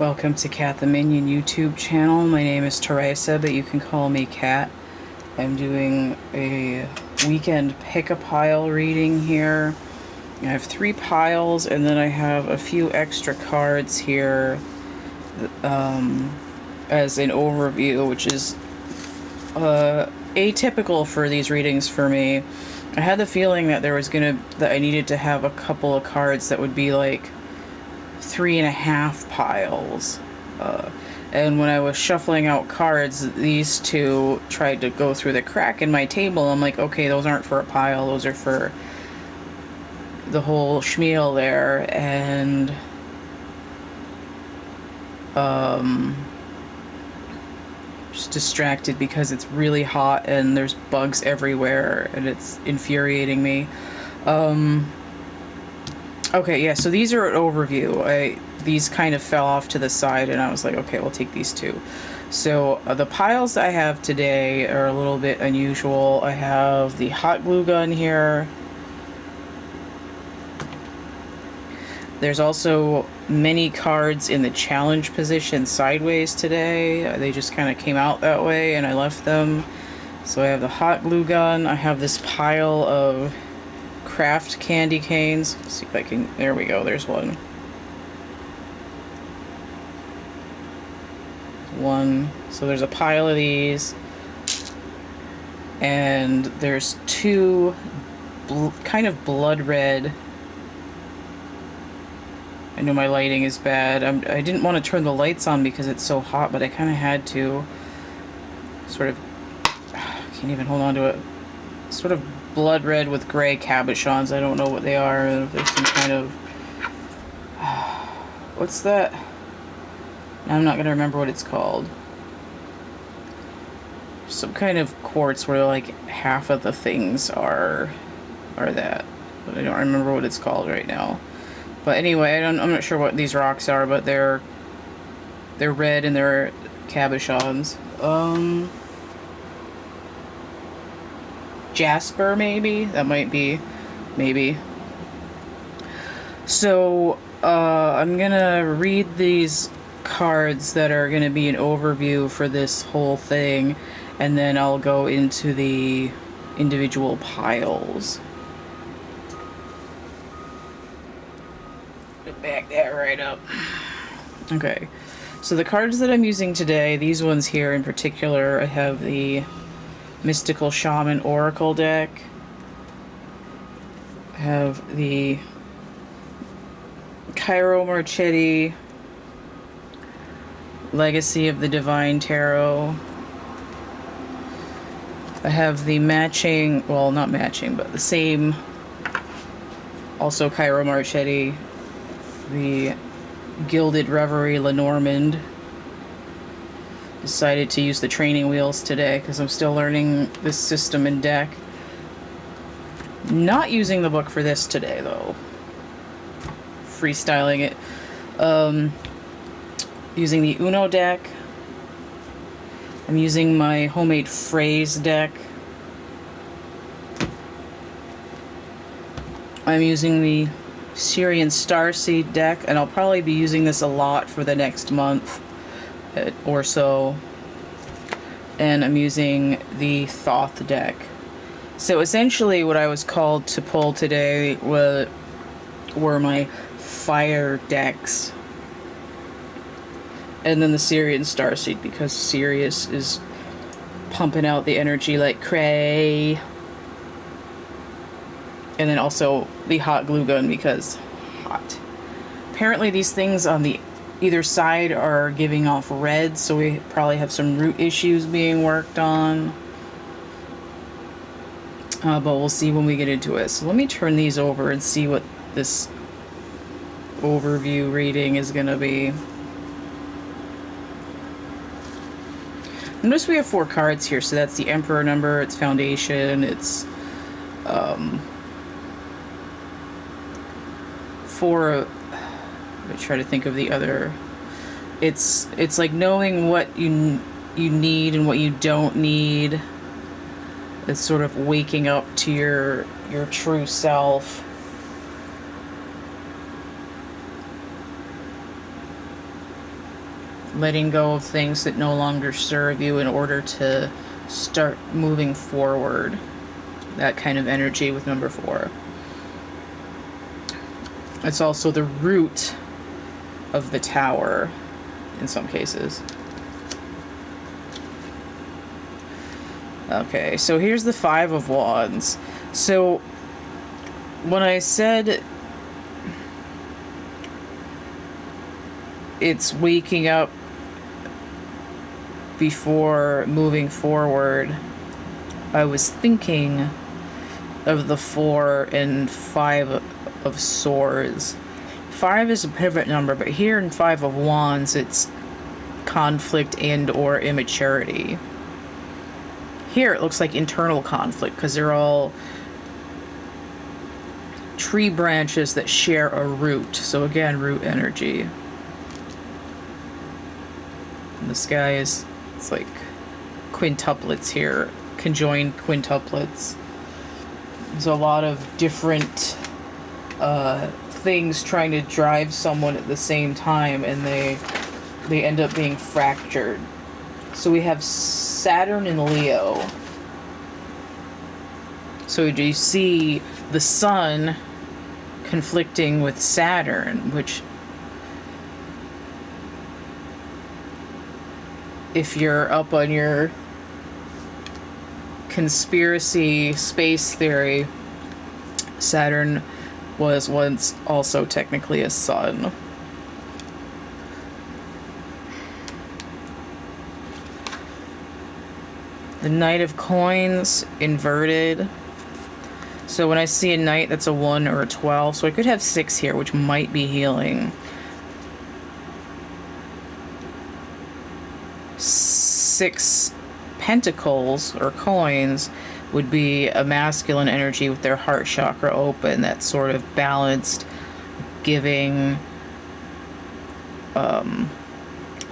Welcome to Cat the Minion YouTube channel. My name is Theresa, but you can call me Cat. I'm doing a weekend pick-a-pile reading here. I have 3 piles, and then I have a few extra cards here as an overview, which is atypical for these readings for me. I had the feeling that that I needed to have a couple of cards that would be like 3.5 piles. And when I was shuffling out cards, these two tried to go through the crack in my table. I'm like, okay, those aren't for a pile, those are for the whole schmeal there. And just distracted because it's really hot and there's bugs everywhere and it's infuriating me. Okay, yeah, so these are an overview. These kind of fell off to the side, and I was like, okay, we'll take these two. So the piles I have today are a little bit unusual. I have the hot glue gun here. There's also many cards in the challenge position sideways today. They just kind of came out that way, and I left them. So I have the hot glue gun. I have this pile of craft candy canes. Let's see if I can, there we go, there's one. So there's a pile of these, and there's 2 kind of blood red. I know my lighting is bad. I didn't want to turn the lights on because it's so hot, but I kind of had to. Sort of, can't even hold on to it. Sort of blood red with gray cabochons. I don't know what they are. There's some kind of... what's that? I'm not going to remember what it's called. Some kind of quartz where like half of the things are that. But I don't remember what it's called right now. But anyway, I'm not sure what these rocks are, but they're red and they're cabochons. Jasper, maybe? That might be, maybe. So, I'm gonna read these cards that are gonna be an overview for this whole thing, and then I'll go into the individual piles. Back that right up. Okay, so the cards that I'm using today, these ones here in particular, I have the Mystical Shaman Oracle deck. I have the Cairo Marchetti Legacy of the Divine Tarot. I have the matching, well, not matching, but the same, also Cairo Marchetti, the Gilded Reverie Lenormand. Decided to use the training wheels today because I'm still learning this system and deck. Not using the book for this today though. Freestyling it. Using the Uno deck. I'm using my homemade phrase deck. I'm using the Syrian Starseed deck, and I'll probably be using this a lot for the next month or so. And I'm using the Thoth deck. So essentially what I was called to pull today were my fire decks. And then the Syrian Starseed, because Sirius is pumping out the energy like cray. And then also the hot glue gun because hot. Apparently these things on the either side are giving off red, so we probably have some root issues being worked on. But we'll see when we get into it. So let me turn these over and see what this overview reading is going to be. Notice we have 4 cards here, so that's the Emperor number, it's Foundation, it's 4. I try to think of the other. It's like knowing what you need and what you don't need. It's sort of waking up to your true self. letting go of things that no longer serve you in order to start moving forward. That kind of energy with number 4. It's also the root of the Tower in some cases. Okay, so here's the 5 of Wands. So when I said it's waking up before moving forward, I was thinking of the 4 and 5 of Swords. 5 is a pivot number, but here in 5 of Wands, it's conflict and or immaturity. Here it looks like internal conflict because they're all tree branches that share a root. So again, root energy. And the sky is, it's like quintuplets here, conjoined quintuplets. There's a lot of different things trying to drive someone at the same time, and they end up being fractured. So we have Saturn and Leo. So do you see the Sun conflicting with Saturn, which, if you're up on your conspiracy space theory, Saturn was once also technically a sun. The Knight of Coins inverted. So when I see a Knight, that's a 1 or a 12. So I could have 6 here, which might be healing. 6 Pentacles or coins would be a masculine energy with their heart chakra open, that sort of balanced, giving.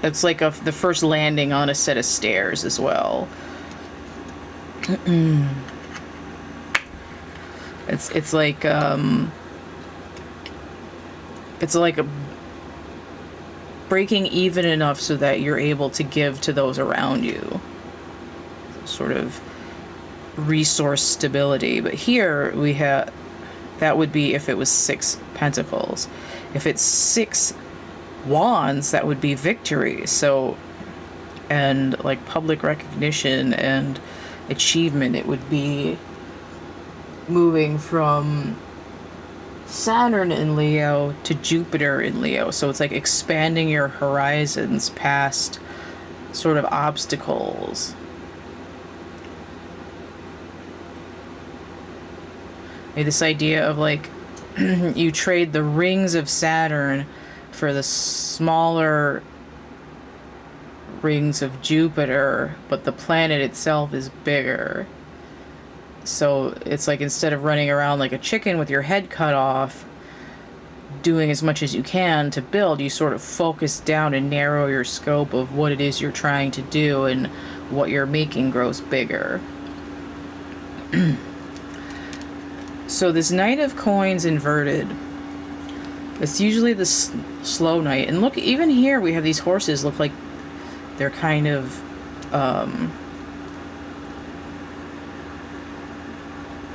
It's like the first landing on a set of stairs as well. It's like a breaking even enough so that you're able to give to those around you. Sort of resource stability. But here we have, that would be if it was 6 Pentacles. If it's 6 Wands, that would be victory. So, and like public recognition and achievement, it would be moving from Saturn in Leo to Jupiter in Leo. So it's like expanding your horizons past sort of obstacles. This idea of like you trade the rings of Saturn for the smaller rings of Jupiter, but the planet itself is bigger. So it's like, instead of running around like a chicken with your head cut off, doing as much as you can to build, you sort of focus down and narrow your scope of what it is you're trying to do, and what you're making grows bigger. So this Knight of Coins inverted, it's usually the slow knight. And look, even here we have these horses look like they're kind of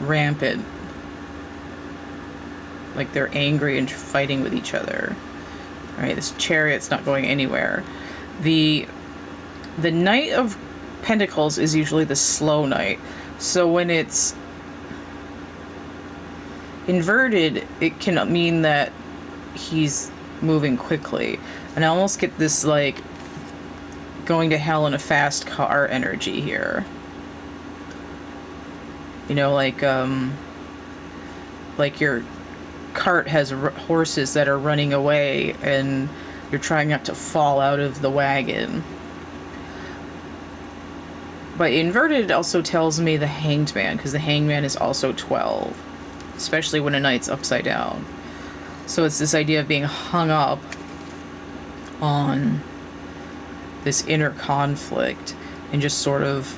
rampant. Like they're angry and fighting with each other. All right, this chariot's not going anywhere. The Knight of Pentacles is usually the slow knight. So when it's inverted, it can mean that he's moving quickly. And I almost get this like going to hell in a fast car energy here. You know, like your cart has horses that are running away and you're trying not to fall out of the wagon. But inverted also tells me the Hanged Man, because the Hanged Man is also 12, especially when a knight's upside down. So it's this idea of being hung up on this inner conflict and just sort of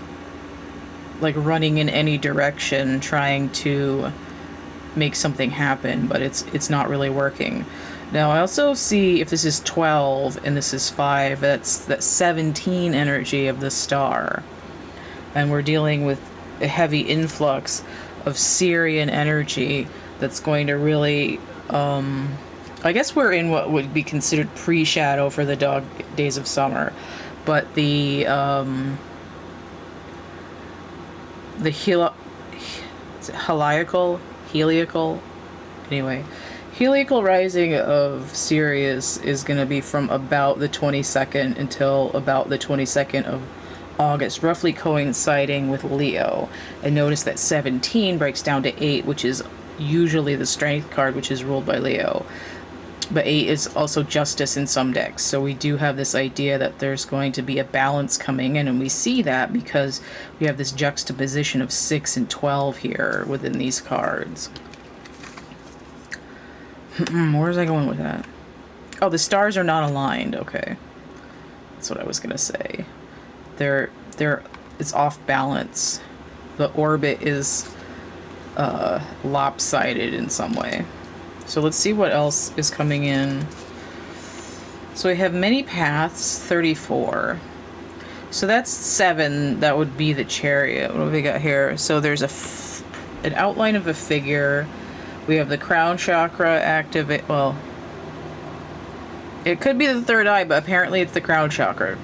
like running in any direction, trying to make something happen, but it's not really working. Now I also see if this is 12 and this is 5, that's 17 energy of the star. And we're dealing with a heavy influx of Syrian energy that's going to really, I guess we're in what would be considered pre-shadow for the dog days of summer. But the heliacal, anyway, heliacal rising of Sirius is going to be from about the 22nd until about the 22nd of August, roughly coinciding with Leo. And notice that 17 breaks down to 8, which is usually the strength card, which is ruled by Leo. But 8 is also justice in some decks. So we do have this idea that there's going to be a balance coming in, and we see that because we have this juxtaposition of 6 and 12 here within these cards. Where was I going with that? Oh, the stars are not aligned. Okay. That's what I was going to say. It's off balance. The orbit is lopsided in some way. So let's see what else is coming in. So we have many paths, 34. So that's 7. That would be the chariot. What have we got here? So there's an outline of a figure. We have the crown chakra activate. Well, it could be the third eye, but apparently it's the crown chakra.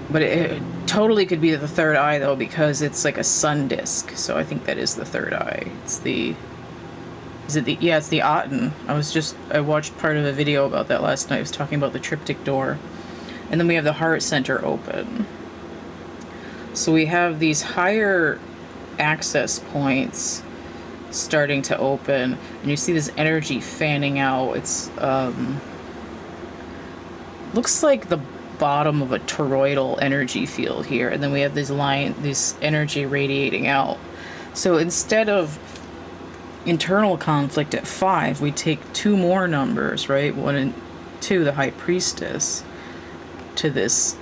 But it totally could be the third eye, though, because it's like a sun disk. So I think that is the third eye. It's the... yeah, it's the Aten. I watched part of a video about that last night. I was talking about the triptych door. And then we have the heart center open. So we have these higher access points starting to open. And you see this energy fanning out. It's, looks like the bottom of a toroidal energy field here. And then we have this energy radiating out. So instead of internal conflict at 5, we take 2 more numbers, right? 1 and 2, the high priestess, to this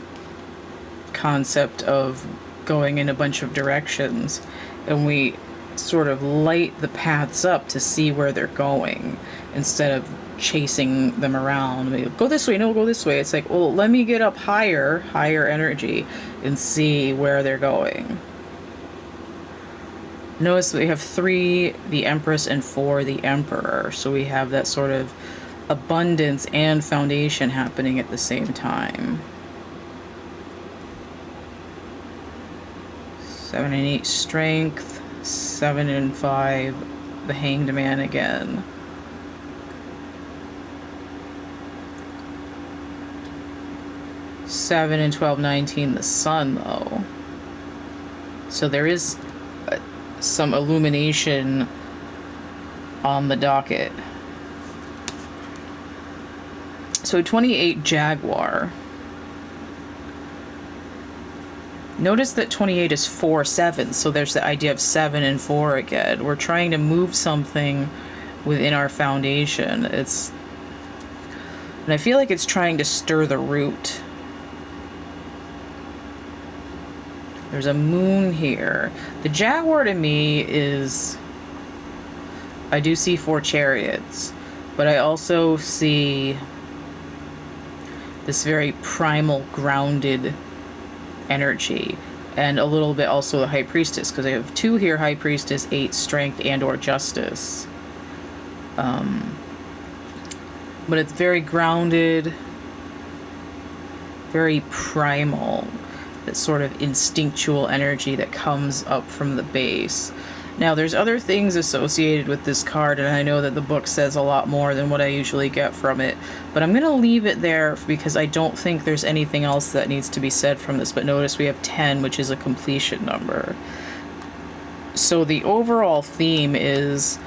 concept of going in a bunch of directions, and we sort of light the paths up to see where they're going instead of chasing them around. We go this way, no, go this way. It's like, well, let me get up higher energy and see where they're going. Notice we have 3, the Empress, and 4, the Emperor. So we have that sort of abundance and foundation happening at the same time. 7 and 8, strength. 7 and 5, the Hanged Man again. Seven and 12, 19, the Sun, though. So there is some illumination on the docket. So 28, Jaguar. Notice that 28 is 4, 7, so there's the idea of 7 and 4 again. We're trying to move something within our foundation. And I feel like it's trying to stir the root. There's a moon here. The Jaguar to me is... I do see 4 chariots, but I also see this very primal, grounded energy, and a little bit also the High Priestess, because I have 2 here, High Priestess, 8, Strength, and or Justice. But it's very grounded, very primal, that sort of instinctual energy that comes up from the base. Now, there's other things associated with this card, and I know that the book says a lot more than what I usually get from it, but I'm going to leave it there because I don't think there's anything else that needs to be said from this. But notice we have 10, which is a completion number. So the overall theme is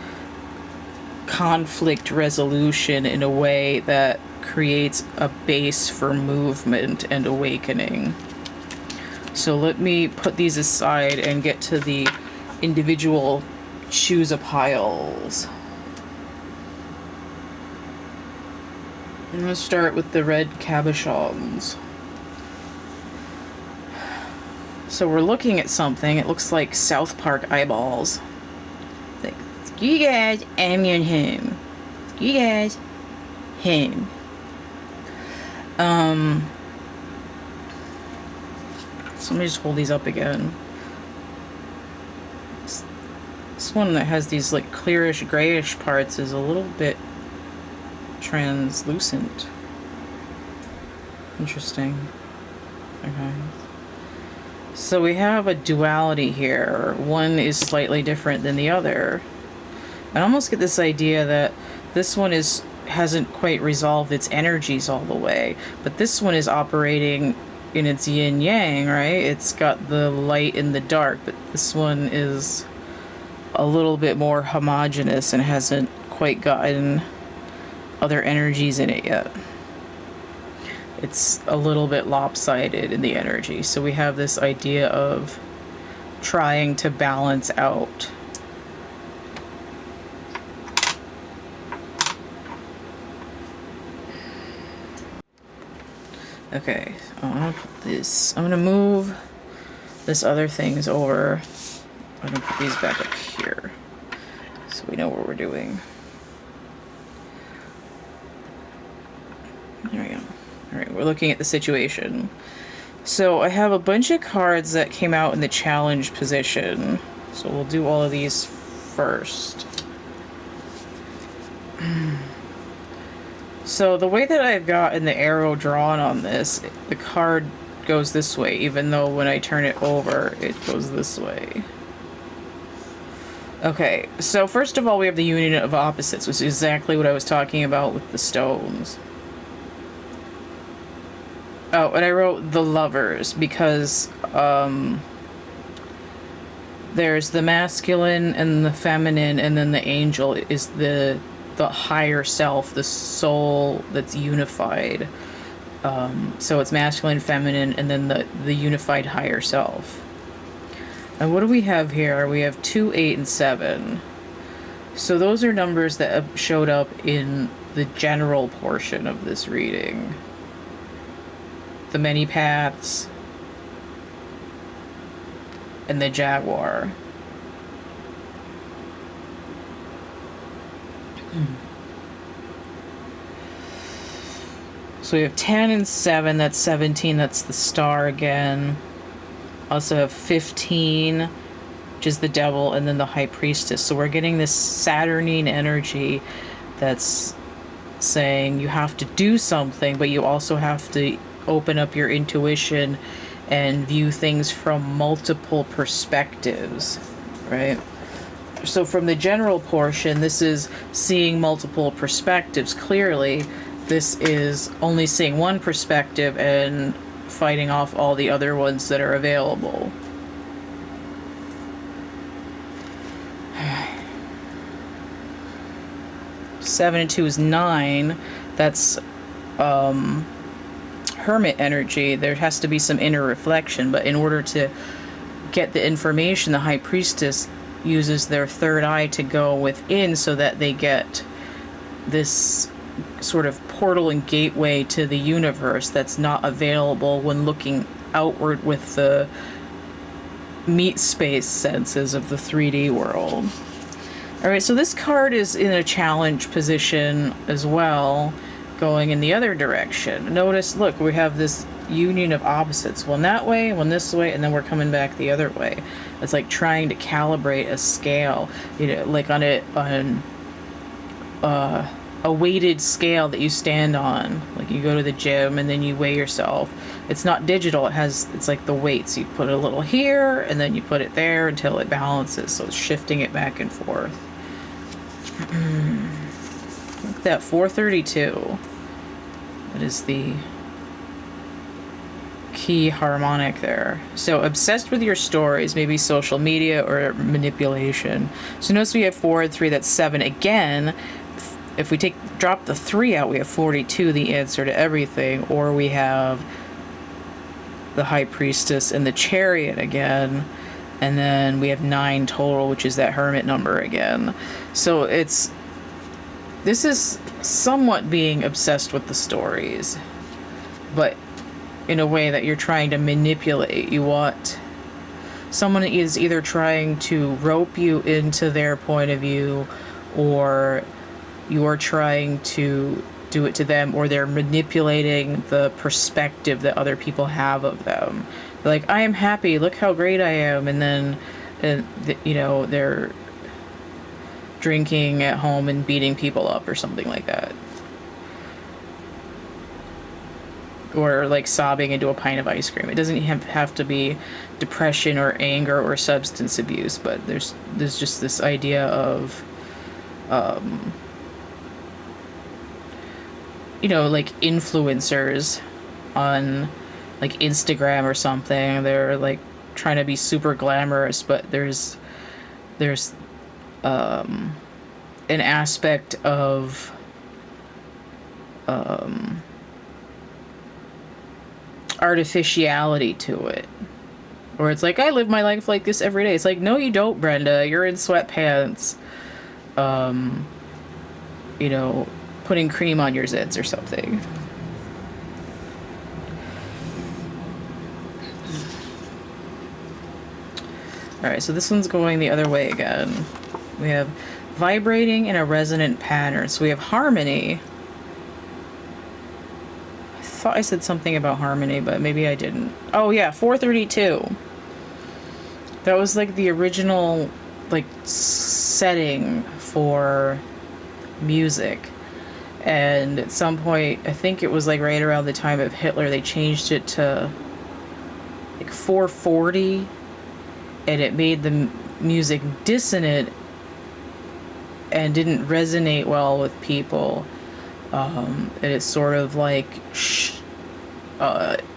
conflict resolution in a way that creates a base for movement and awakening. So let me put these aside and get to the individual choose-a-piles. I'm going to start with the Red Cabochons. So we're looking at something. It looks like South Park eyeballs. Like, you guys, I'm your home. You guys. Him. So let me just hold these up again. This one that has these like clearish grayish parts is a little bit translucent. Interesting. Okay. So we have a duality here. One is slightly different than the other. I almost get this idea that this one hasn't quite resolved its energies all the way, but this one is operating in its yin yang, right? It's got the light and the dark, but this one is a little bit more homogeneous and hasn't quite gotten other energies in it yet. It's a little bit lopsided in the energy. So we have this idea of trying to balance out. Okay, I'm gonna put this, I'm gonna move this other things over. I'm gonna put these back up here so we know what we're doing. There we go. Alright, we're looking at the situation. So I have a bunch of cards that came out in the challenge position. So we'll do all of these first. So the way that I've gotten the arrow drawn on this, the card goes this way, even though when I turn it over, it goes this way. Okay, so first of all, we have the union of opposites, which is exactly what I was talking about with the stones. Oh, and I wrote the lovers because there's the masculine and the feminine, and then the angel is the higher self, the soul that's unified. So it's masculine, feminine, and then the unified higher self. And what do we have here? We have 2, 8, and 7. So those are numbers that have showed up in the general portion of this reading. The many paths and the jaguar. So we have 10 and 7, that's 17, that's the star again. Also have 15, which is the devil, and then the high priestess. So we're getting this Saturnine energy that's saying you have to do something, but you also have to open up your intuition and view things from multiple perspectives, right? So from the general portion, this is seeing multiple perspectives clearly. This is only seeing one perspective and fighting off all the other ones that are available. Seven and 2 is 9. That's hermit energy. There has to be some inner reflection, but in order to get the information, the high priestess uses their third eye to go within so that they get this sort of portal and gateway to the universe that's not available when looking outward with the meat space senses of the 3D world. Alright, so this card is in a challenge position as well, going in the other direction. Notice, look, we have this union of opposites. One that way, one this way, and then we're coming back the other way. It's like trying to calibrate a scale, you know, like on a weighted scale that you stand on. Like you go to the gym and then you weigh yourself. It's not digital, it's like the weights. You put a little here and then you put it there until it balances. So it's shifting it back and forth. Look at that, 432. That is the key harmonic there. So obsessed with your stories, maybe social media or manipulation. So notice we have 4 and 3, that's 7 again. If we drop the 3 out, we have 42, the answer to everything. Or we have the high priestess and the chariot again. And then we have 9 total, which is that hermit number again. So this is somewhat being obsessed with the stories, but in a way that you're trying to manipulate. You want someone is either trying to rope you into their point of view, or you're trying to do it to them, or they're manipulating the perspective that other people have of them. They're like, I am happy, look how great I am, and then they're drinking at home and beating people up or something like that, or like sobbing into a pint of ice cream. It doesn't have to be depression or anger or substance abuse, but there's just this idea of like influencers on like Instagram or something. They're like trying to be super glamorous, but there's an aspect of artificiality to it, or it's like, I live my life like this every day. It's like, no, you don't, Brenda. You're in sweatpants, putting cream on your zits or something. Alright, so this one's going the other way again. We have vibrating in a resonant pattern. So we have harmony. I thought I said something about harmony, but maybe I didn't. Oh yeah, 432. That was like the original like setting for music. And at some point, I think it was like right around the time of Hitler, they changed it to like 440, and it made the music dissonant and didn't resonate well with people. And it's sort of like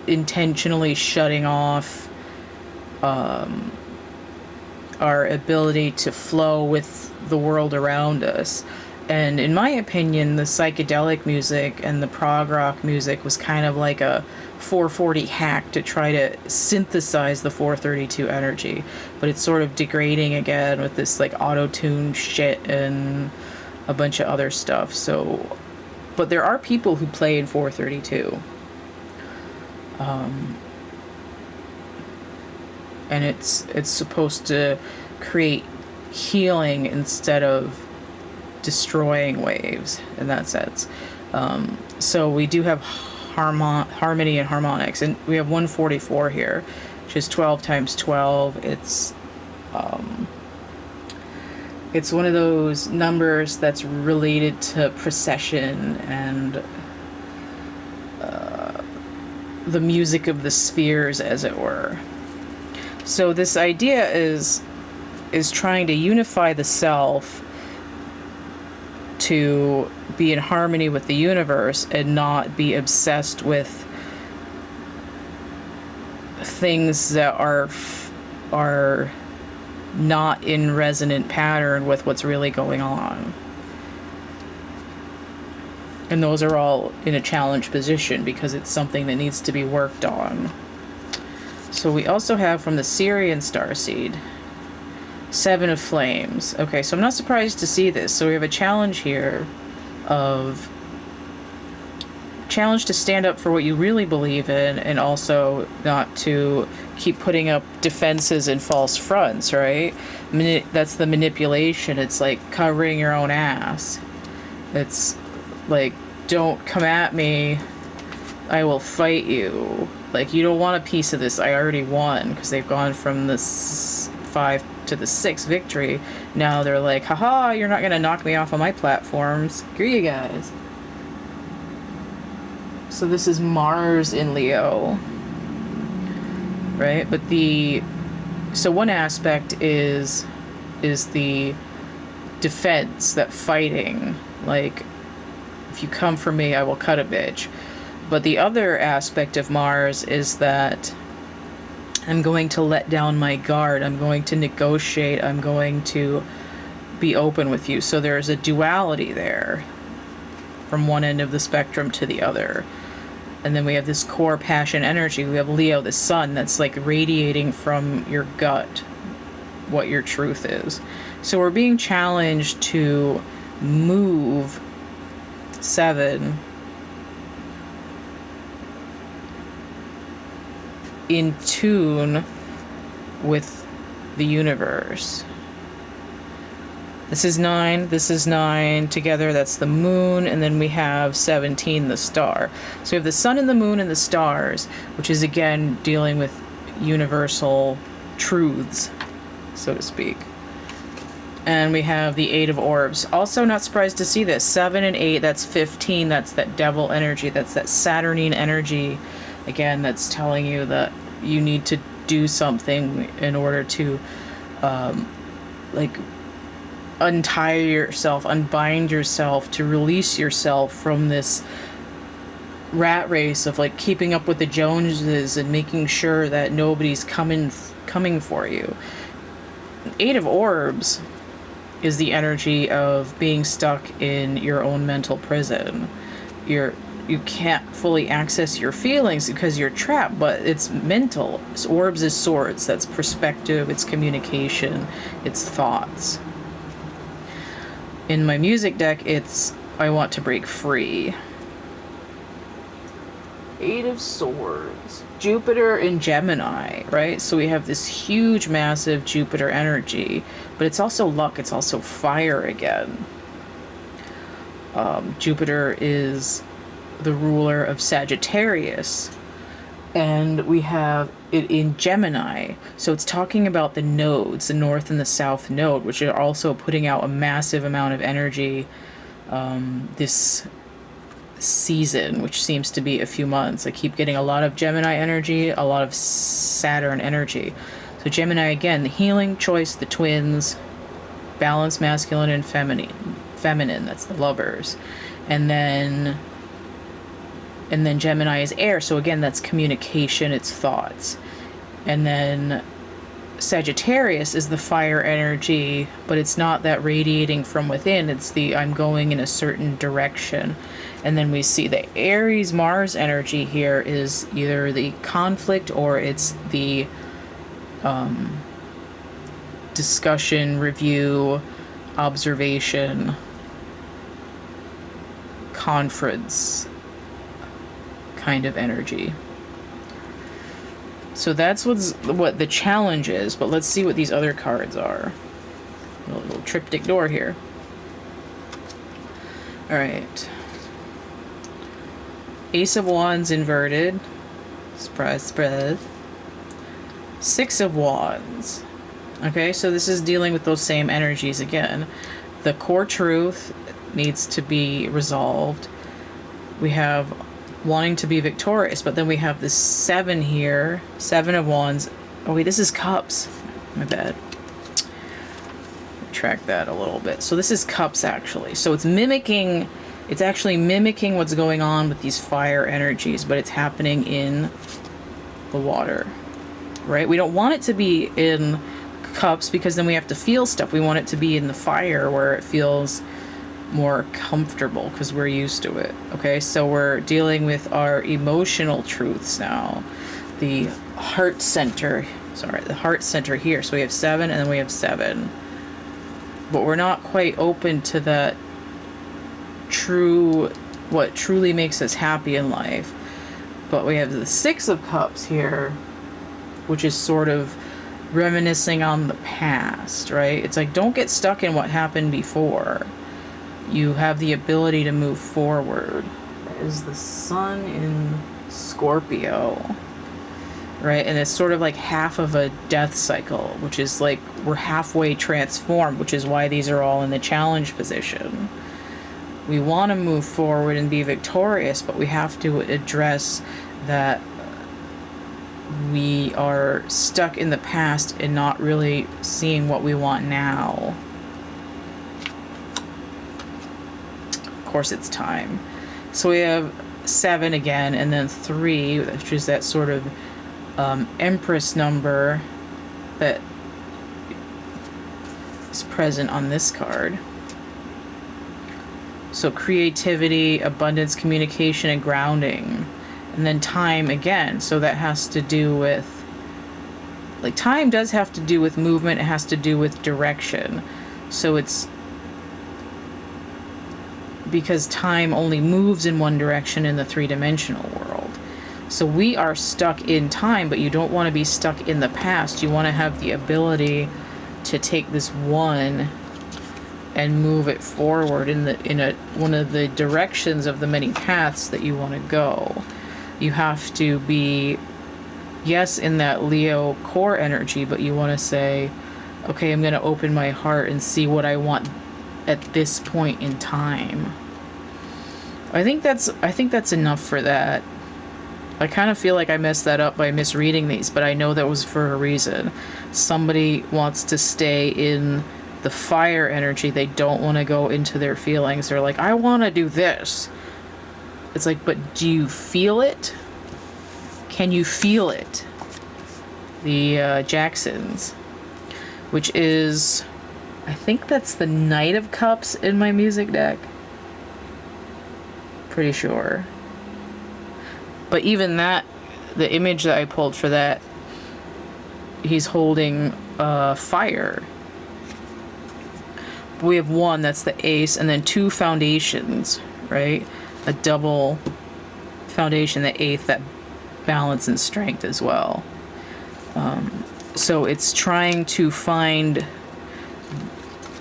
intentionally shutting off our ability to flow with the world around us. And in my opinion, the psychedelic music and the prog rock music was kind of like a 440 hack to try to synthesize the 432 energy. But it's sort of degrading again with this like auto-tune shit and a bunch of other stuff. So, but there are people who play in 432. And it's supposed to create healing instead of destroying waves in that sense. So we do have harmony and harmonics, and we have 144 here, which is 12 times 12. It's one of those numbers that's related to precession and the music of the spheres, as it were. So this idea is trying to unify the self to be in harmony with the universe and not be obsessed with things that are not in resonant pattern with what's really going on. And those are all in a challenged position because it's something that needs to be worked on. So we also have from the Syrian starseed, 7 of Flames. Okay, so I'm not surprised to see this. So we have a challenge here of challenge to stand up for what you really believe in, and also not to keep putting up defenses and false fronts, right? That's the manipulation. It's like covering your own ass. It's like, don't come at me, I will fight you. Like, you don't want a piece of this, I already won, because they've gone from this 5 to the 6 victory. Now they're like, haha, you're not gonna knock me off on my platform, screw you guys. So this is Mars in Leo, right? But so one aspect is the defense, that fighting, like, if you come for me, I will cut a bitch. But the other aspect of Mars is that I'm going to let down my guard, I'm going to negotiate, I'm going to be open with you. So there's a duality there from one end of the spectrum to the other. And then we have this core passion energy. We have Leo, the sun, that's like radiating from your gut what your truth is. So we're being challenged to move 7 in tune with the universe. This is 9, this is 9. Together, that's the moon, and then we have 17, the star. So we have the sun and the moon and the stars, which is again dealing with universal truths, so to speak. And we have the 8 of orbs. Also not surprised to see this. 7 and 8, that's 15. That's that devil energy. That's that Saturnine energy. Again, that's telling you that you need to do something in order to, like, untie yourself, unbind yourself, to release yourself from this rat race of, like, keeping up with the Joneses and making sure that nobody's coming for you. 8 of orbs is the energy of being stuck in your own mental prison. You can't fully access your feelings because you're trapped, but it's mental. So orbs is swords. That's perspective, it's communication, it's thoughts. In my music deck, it's I want to break free. 8 of Swords. Jupiter in Gemini, right? So we have this huge, massive Jupiter energy, but it's also luck, it's also fire again. Jupiter is the ruler of Sagittarius, and we have it in Gemini. So it's talking about the nodes, the north and the south node, which are also putting out a massive amount of energy this season, which seems to be a few months. I keep getting a lot of Gemini energy, a lot of Saturn energy. So Gemini, again, the healing choice, the twins, balance, masculine and feminine, that's the lovers. And then Gemini is air, so again, that's communication, it's thoughts. And then Sagittarius is the fire energy, but it's not that radiating from within, it's the I'm going in a certain direction. And then we see the Aries Mars energy here is either the conflict or it's the discussion, review, observation, conference kind of energy. So that's what the challenge is, but let's see what these other cards are. A little triptych door here. All right. Ace of Wands inverted. Surprise, surprise. 6 of Wands. Okay, so this is dealing with those same energies again. The core truth needs to be resolved. We have wanting to be victorious, but then we have this 7 here. 7 of Wands. Oh wait, this is Cups. My bad. Retract that a little bit. So this is Cups, actually. So it's actually mimicking what's going on with these fire energies, but it's happening in the water, right? We don't want it to be in Cups because then we have to feel stuff. We want it to be in the fire where it feels more comfortable because we're used to it. Okay, so we're dealing with our emotional truths now. The heart center here. So we have 7 and then we have 7. But we're not quite open to that what truly makes us happy in life. But we have the 6 of Cups here, which is sort of reminiscing on the past, right? It's like, don't get stuck in what happened before. You have the ability to move forward. That is the Sun in Scorpio, right? And it's sort of like half of a death cycle, which is like we're halfway transformed, which is why these are all in the challenge position. We want to move forward and be victorious, but we have to address that we are stuck in the past and not really seeing what we want now. Of course, it's time. So we have 7 again, and then 3, which is that sort of Empress number that is present on this card. So creativity, abundance, communication, and grounding. And then time again. So that has to do with, like, time does have to do with movement. It has to do with direction. So it's because time only moves in one direction in the 3-dimensional world. So we are stuck in time, but you don't want to be stuck in the past. You want to have the ability to take this one and move it forward in one of the directions of the many paths that you want to go. You have to be, yes, in that Leo core energy, but you want to say, okay, I'm going to open my heart and see what I want at this point in time. I think that's enough for that. I kind of feel like I messed that up by misreading these, but I know that was for a reason. Somebody wants to stay in the fire energy. They don't want to go into their feelings. They're like, I want to do this. It's like, but do you feel it? Can you feel it? The Jacksons, which is, I think that's the Knight of Cups in my music deck. Pretty sure. But even that, the image that I pulled for that, he's holding fire. We have one, that's the ace, and then two foundations, right? A double foundation, the eighth, that balance and strength as well. So it's trying to find,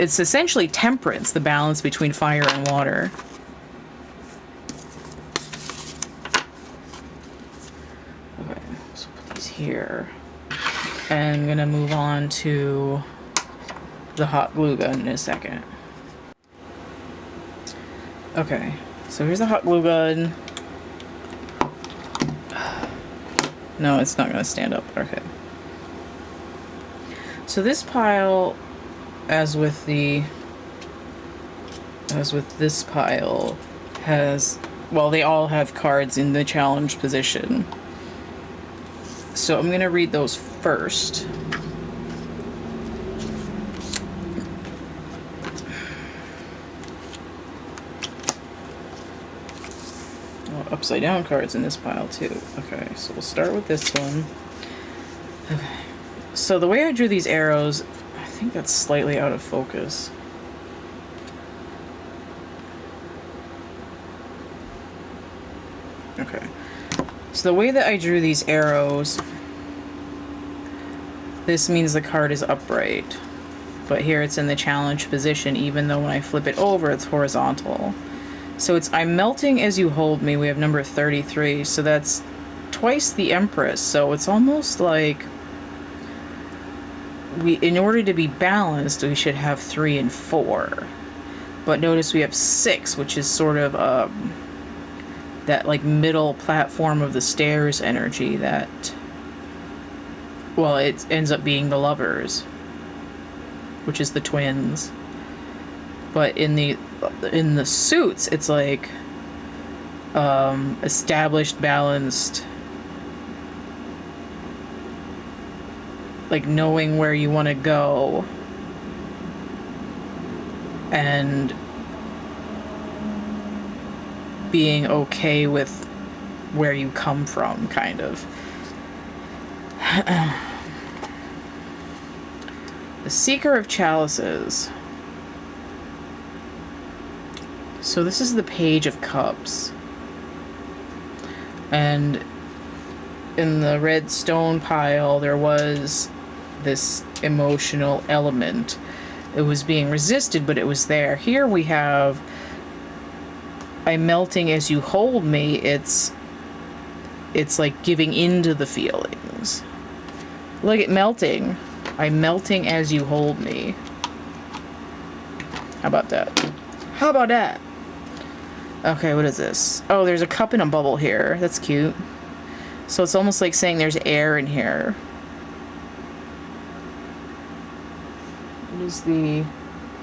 it's essentially temperance, the balance between fire and water. Okay, so put these here. And I'm gonna move on to the hot glue gun in a second. Okay, so here's the hot glue gun. No, it's not gonna stand up. Okay. So this pile, as with this pile, has, well, they all have cards in the challenge position. So I'm gonna read those first. Oh, upside down cards in this pile too. Okay, so we'll start with this one. Okay. So the way I drew these arrows, I think that's slightly out of focus. Okay. So the way that I drew these arrows, this means the card is upright. But here it's in the challenge position, even though when I flip it over, it's horizontal. So it's, I'm melting as you hold me. We have number 33. So that's twice the Empress. So it's almost like, in order to be balanced, we should have 3 and 4. But notice we have 6, which is sort of that like middle platform of the stairs energy that, well, it ends up being the Lovers, which is the twins. But in the suits, it's like established, balanced, like knowing where you want to go and being okay with where you come from, kind of. The Seeker of Chalices. So this is the Page of Cups. And in the red stone pile, there was this emotional element. It was being resisted, but it was there. Here we have, I'm melting as you hold me. It's like giving into the feelings. Look at melting. I'm melting as you hold me. How about that? How about that? Okay, what is this? Oh, there's a cup and a bubble here. That's cute. So it's almost like saying there's air in here. What is the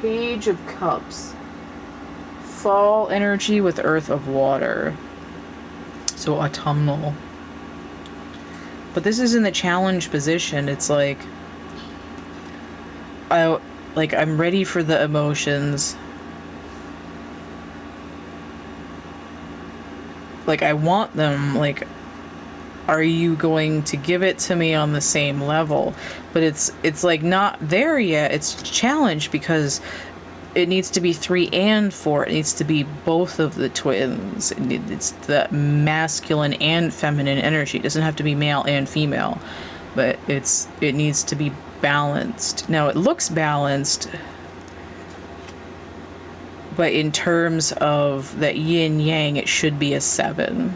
Page of Cups? Fall energy with Earth of Water. So autumnal. But this is in the challenge position. It's like, I'm ready for the emotions. Like, I want them. Like, are you going to give it to me on the same level? But it's like not there yet. It's challenged because it needs to be 3 and 4. It needs to be both of the twins. It's the masculine and feminine energy. It doesn't have to be male and female, but it needs to be balanced. Now it looks balanced, But in terms of that yin yang, it should be a 7.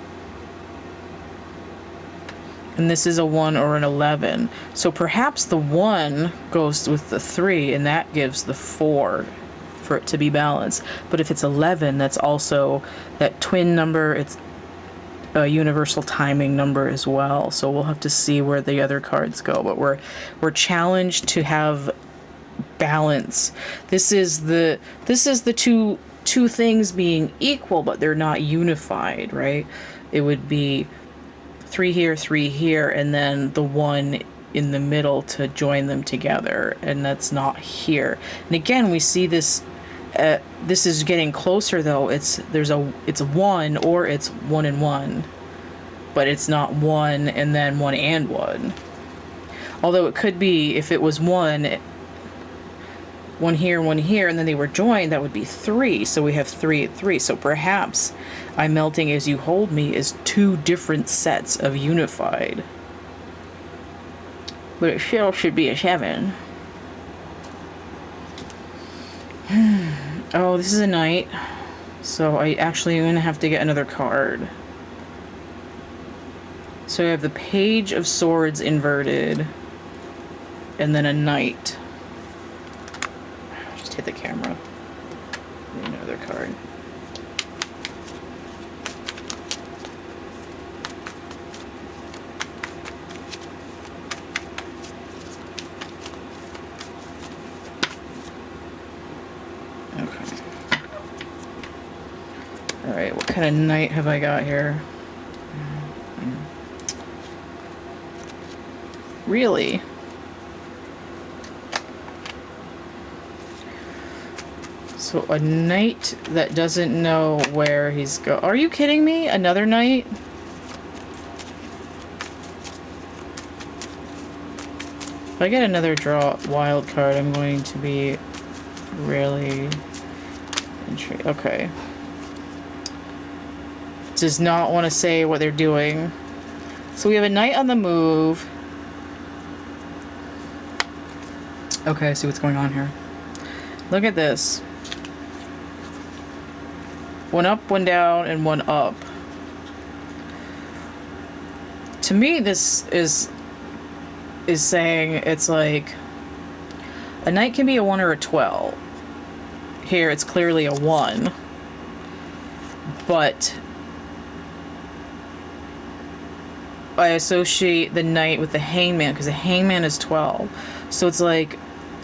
And this is a 1 or an 11. So perhaps the 1 goes with the 3, and that gives the 4 for it to be balanced. But if it's 11, that's also that twin number. It's a universal timing number as well. So we'll have to see where the other cards go. But we're challenged to have balance. This is the two things being equal, but they're not unified, right? It would be 3 here, and then the 1 in the middle to join them together, and that's not here. And again, we see this. This is getting closer, though. It's a 1, or it's 1 and 1, but it's not 1 and then 1 and 1. Although it could be, if it was 1 here, 1 here, and then they were joined, that would be 3. So we have 3 and 3. So perhaps I'm melting as you hold me is 2 different sets of unified. But it still should be a 7. Oh, this is a knight. So I actually am going to have to get another card. So I have the Page of Swords inverted, and then a knight. Just hit the camera. Another card. Okay. Alright, what kind of knight have I got here? Really? So a knight that doesn't know where he's go. Are you kidding me? Another knight? If I get another draw wild card, I'm going to be really intrigued. Okay. Does not want to say what they're doing. So we have a knight on the move. Okay, I see what's going on here. Look at this. 1 up, 1 down, and 1 up. To me, this is saying it's like a knight can be a 1 or a 12. Here, it's clearly a 1. But I associate the knight with the hangman, because the hangman is 12. So it's like,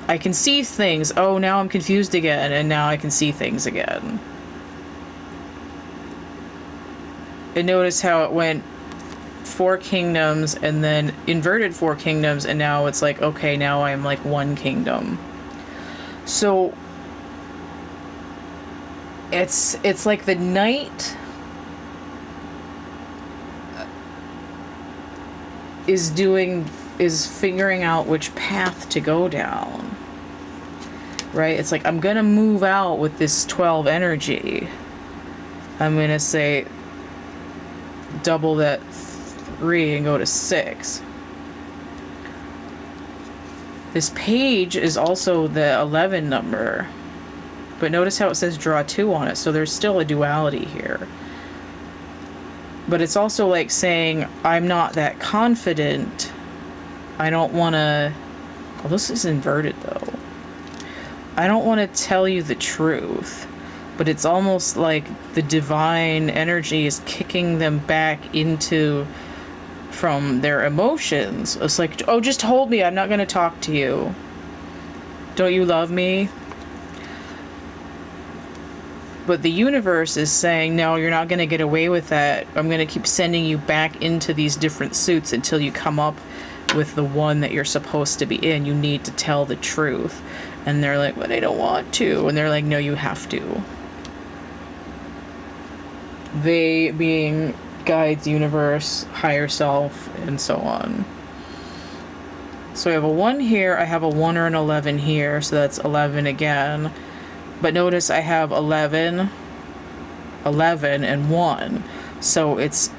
I can see things. Oh, now I'm confused again, and now I can see things again. And notice how it went 4 kingdoms, and then inverted 4 kingdoms, and now it's like, okay, now I'm like 1 kingdom. So it's like the knight is figuring out which path to go down, right? It's like, I'm gonna move out with this 12 energy. I'm gonna say double that 3 and go to 6. This page is also the 11 number, but notice how it says draw 2 on it, so there's still a duality here. But it's also like saying, I'm not that confident. I don't want to... Well, this is inverted, though. I don't want to tell you the truth. But it's almost like the divine energy is kicking them back into... from their emotions. It's like, oh, just hold me. I'm not going to talk to you. Don't you love me? But the universe is saying, no, you're not going to get away with that. I'm going to keep sending you back into these different suits until you come up with the one that you're supposed to be in. You need to tell the truth. And they're like, but I don't want to. And they're like, no, you have to. They being guides, universe, higher self, and so on. So I have a 1 here. I have a 1 or an 11 here. So that's 11 again. But notice I have 11, 11, and 1. So it's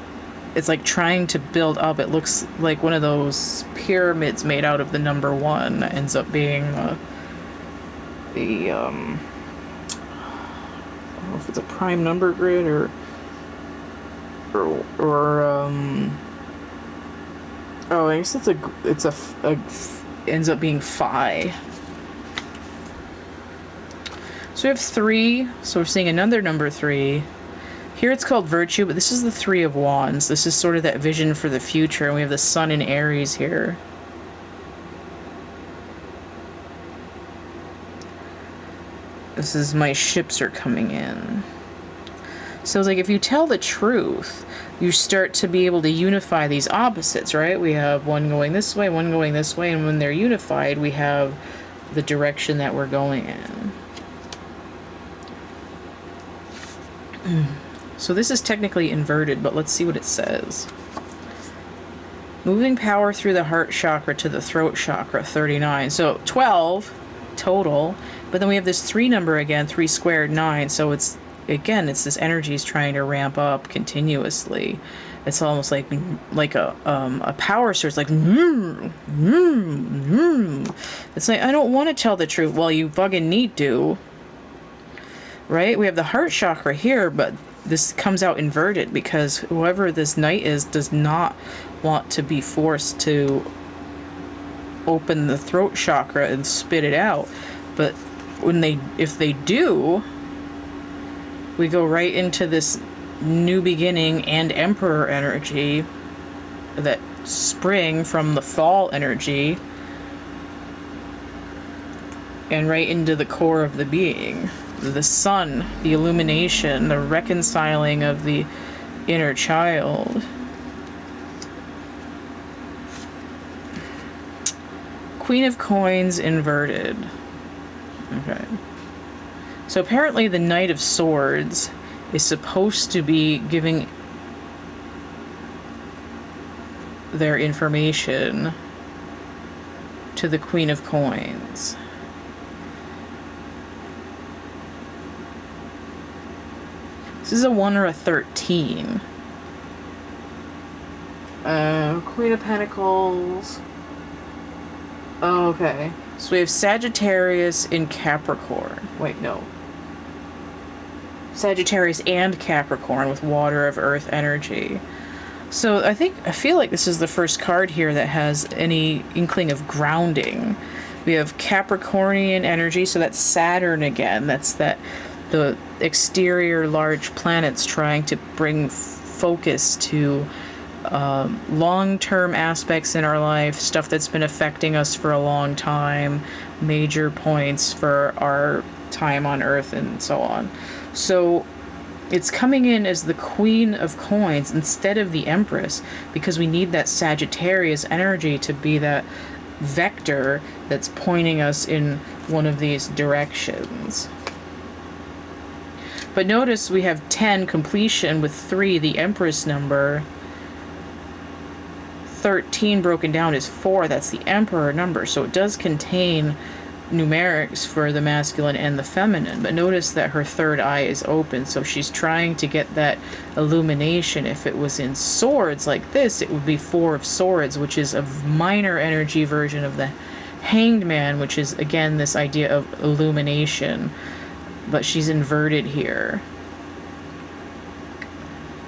like trying to build up. It looks like one of those pyramids made out of the number 1 that ends up being if it's a prime number grid or oh, I guess it's a ends up being phi. So we have 3, so we're seeing another number 3. Here it's called virtue, but this is the 3 of wands. This is sort of that vision for the future, and we have the sun in Aries here. This is my ships are coming in. So it's like if you tell the truth, you start to be able to unify these opposites, right? We have one going this way, one going this way, and when they're unified, we have the direction that we're going in. So this is technically inverted, but let's see what it says. Moving power through the heart chakra to the throat chakra, 39. So 12 total, but then we have this 3 number again, 3 squared, 9. So it's, again, it's this energy is trying to ramp up continuously. It's almost like a power source, like It's like, I don't want to tell the truth. Well, you fucking need to. Right? We have the heart chakra here, but this comes out inverted because whoever this knight is does not want to be forced to open the throat chakra and spit it out. But if they do, we go right into this new beginning and emperor energy that spring from the fall energy and right into the core of the being. The sun, the illumination, the reconciling of the inner child. Queen of Coins inverted. Okay. So apparently the Knight of Swords is supposed to be giving their information to the Queen of Coins. This is a 1 or a 13. Queen of Pentacles. Oh, okay. So we have Sagittarius in Capricorn. Wait, no. Sagittarius and Capricorn with water of earth energy. So I feel like this is the first card here that has any inkling of grounding. We have Capricornian energy, so that's Saturn again. That's the exterior large planets trying to bring focus to long-term aspects in our life, stuff that's been affecting us for a long time, major points for our time on Earth and so on. So it's coming in as the Queen of Coins instead of the Empress because we need that Sagittarius energy to be that vector that's pointing us in one of these directions. But notice we have 10 completion with 3, the Empress number. 13 broken down is 4, that's the Emperor number. So it does contain numerics for the masculine and the feminine. But notice that her third eye is open, so she's trying to get that illumination. If it was in swords like this, it would be 4 of Swords, which is a minor energy version of the Hanged Man, which is, again, this idea of illumination. But she's inverted here.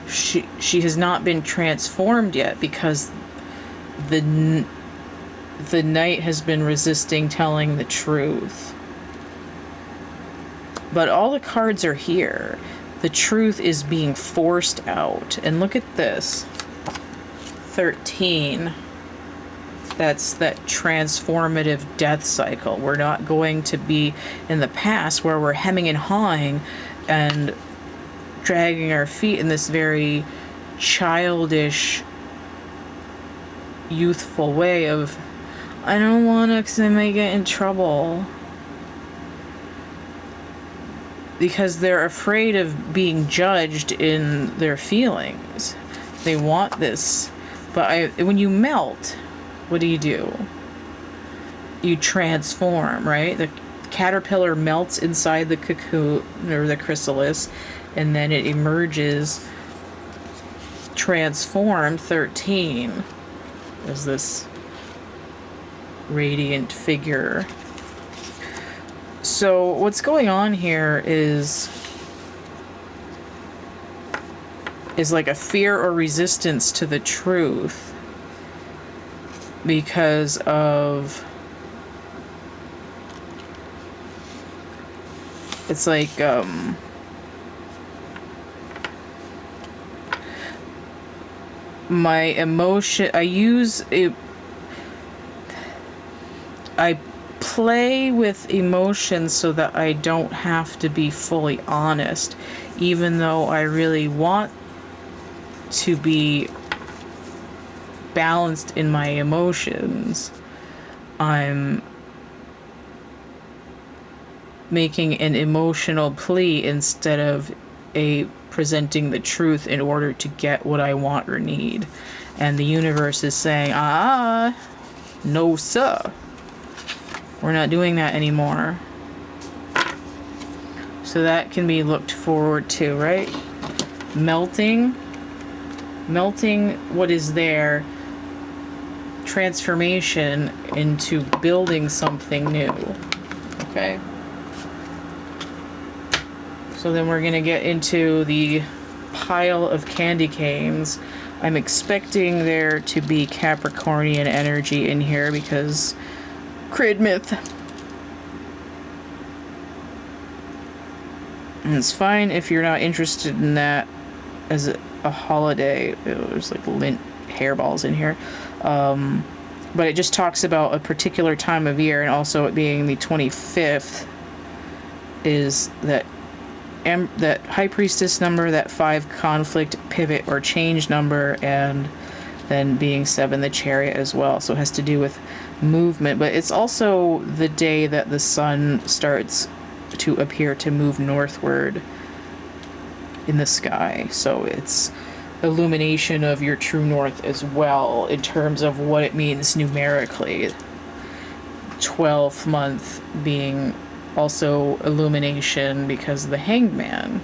She has not been transformed yet because the knight has been resisting telling the truth. But all the cards are here. The truth is being forced out. And look at this. 13. That's that transformative death cycle. We're not going to be in the past where we're hemming and hawing and dragging our feet in this very childish, youthful way of, I don't want to because I might get in trouble. Because they're afraid of being judged in their feelings. They want this. But when you melt, what do? You transform, right? The caterpillar melts inside the cocoon or the chrysalis, and then it emerges transformed. 13 as this radiant figure. So what's going on here is is like a fear or resistance to the truth because of, it's like my emotion, I play with emotions so that I don't have to be fully honest, even though I really want to be balanced in my emotions. I'm making an emotional plea instead of presenting the truth in order to get what I want or need. And the universe is saying, no sir, we're not doing that anymore. So that can be looked forward to, right? Melting what is there, transformation into building something new. Okay? So then we're gonna get into the pile of candy canes. I'm expecting there to be Capricornian energy in here because Crid Myth. And it's fine if you're not interested in that as a holiday. There's like lint hairballs in here. But it just talks about a particular time of year, and also it being the 25th is that High Priestess number, that 5 conflict, pivot, or change number, and then being 7 the Chariot as well. So it has to do with movement, but it's also the day that the sun starts to appear to move northward in the sky. So it's illumination of your true north as well in terms of what it means numerically. 12th month being also illumination because of the Hangman,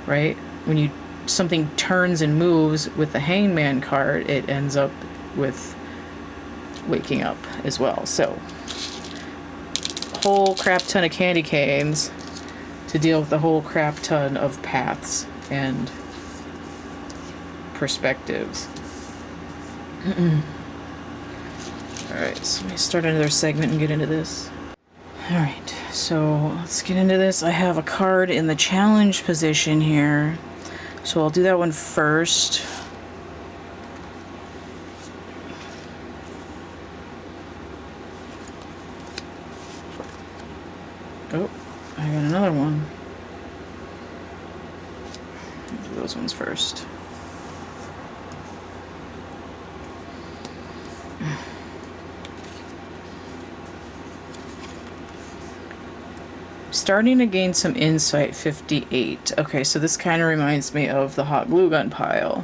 right? When something turns and moves with the Hangman card, it ends up with waking up as well. So whole crap ton of candy canes to deal with the whole crap ton of paths and perspectives. Alright, so let me start another segment and get into this. Alright, so let's get into this. I have a card in the challenge position here, so I'll do that one first. Oh, I got another one. I'll do those ones first. Starting to gain some insight, 58. Okay, so this kind of reminds me of the hot glue gun pile.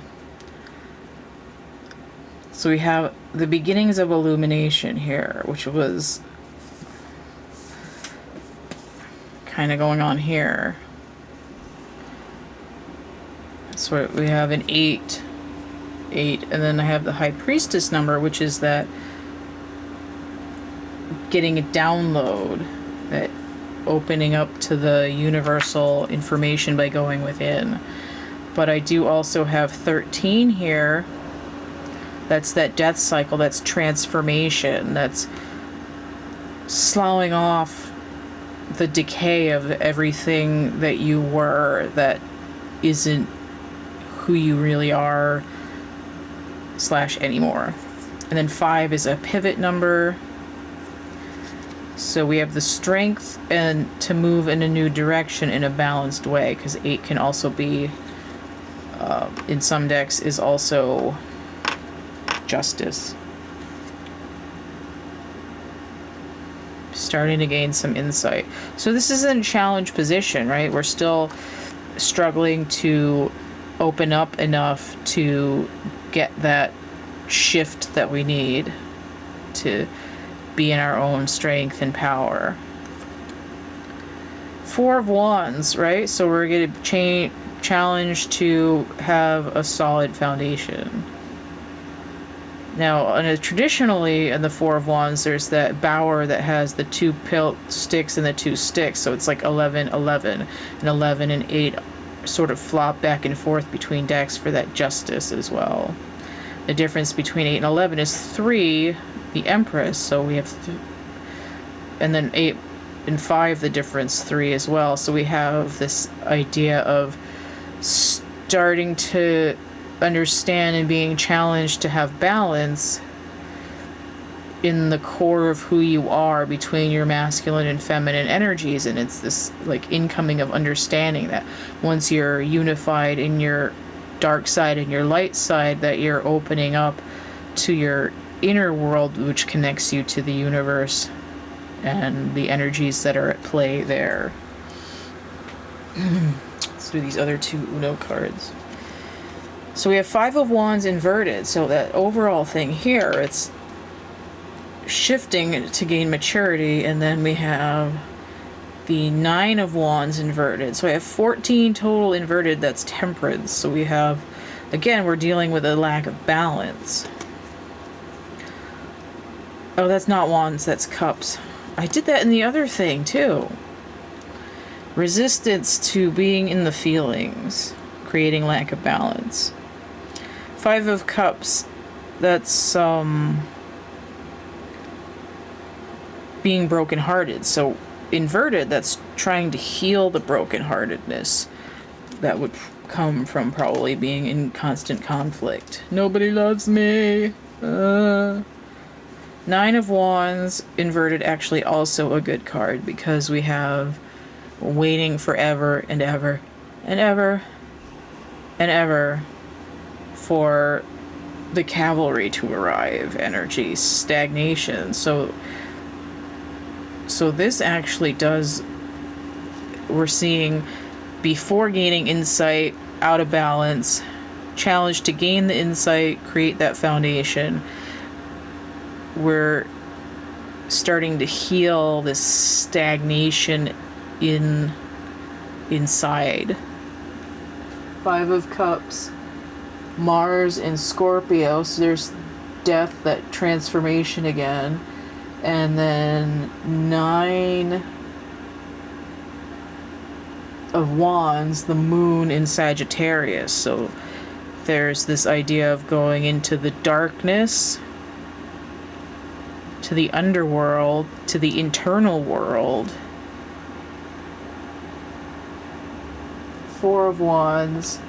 So we have the beginnings of illumination here, which was kind of going on here. So we have an 8, and then I have the High Priestess number, which is that getting a download, that opening up to the universal information by going within. But I do also have 13 here. That's that death cycle, that's transformation, that's sloughing off the decay of everything that you were that isn't who you really are / anymore. And then 5 is a pivot number. So we have the strength and to move in a new direction in a balanced way, because 8 can also be, in some decks, is also justice. Starting to gain some insight. So this isn't a challenge position, right? We're still struggling to open up enough to get that shift that we need to be in our own strength and power. 4 of Wands, right? So we're going to challenge to have a solid foundation. Now, traditionally in the 4 of Wands, there's that bower that has the 2 sticks and the 2 sticks. So it's like 11, 11, and 11 and 8 sort of flop back and forth between decks for that justice as well. The difference between 8 and 11 is 3, the Empress, so we have, and then 8 and 5, the difference 3 as well. So we have this idea of starting to understand and being challenged to have balance in the core of who you are between your masculine and feminine energies. And it's this like incoming of understanding that once you're unified in your dark side and your light side, that you're opening up to your inner world, which connects you to the universe and the energies that are at play there. Let's do these other 2 Uno cards. So we have 5 of Wands inverted. So that overall thing here, it's shifting to gain maturity. And then we have the 9 of Wands inverted. So I have 14 total inverted. That's Temperance. So we have, again, we're dealing with a lack of balance. Oh, that's not Wands, that's Cups. I did that in the other thing too. Resistance to being in the feelings, creating lack of balance. 5 of Cups, that's being brokenhearted. So inverted, that's trying to heal the brokenheartedness that would come from probably being in constant conflict. Nobody loves me. 9 of Wands inverted, actually also a good card, because we have waiting forever and ever and ever and ever for the cavalry to arrive energy, stagnation. So this actually does, we're seeing before gaining insight, out of balance, challenge to gain the insight, create that foundation. We're starting to heal this stagnation inside. 5 of Cups, Mars and Scorpio, so there's death, that transformation again. And then 9 of Wands, the Moon in Sagittarius. So there's this idea of going into the darkness, to the underworld, to the internal world. 4 of Wands,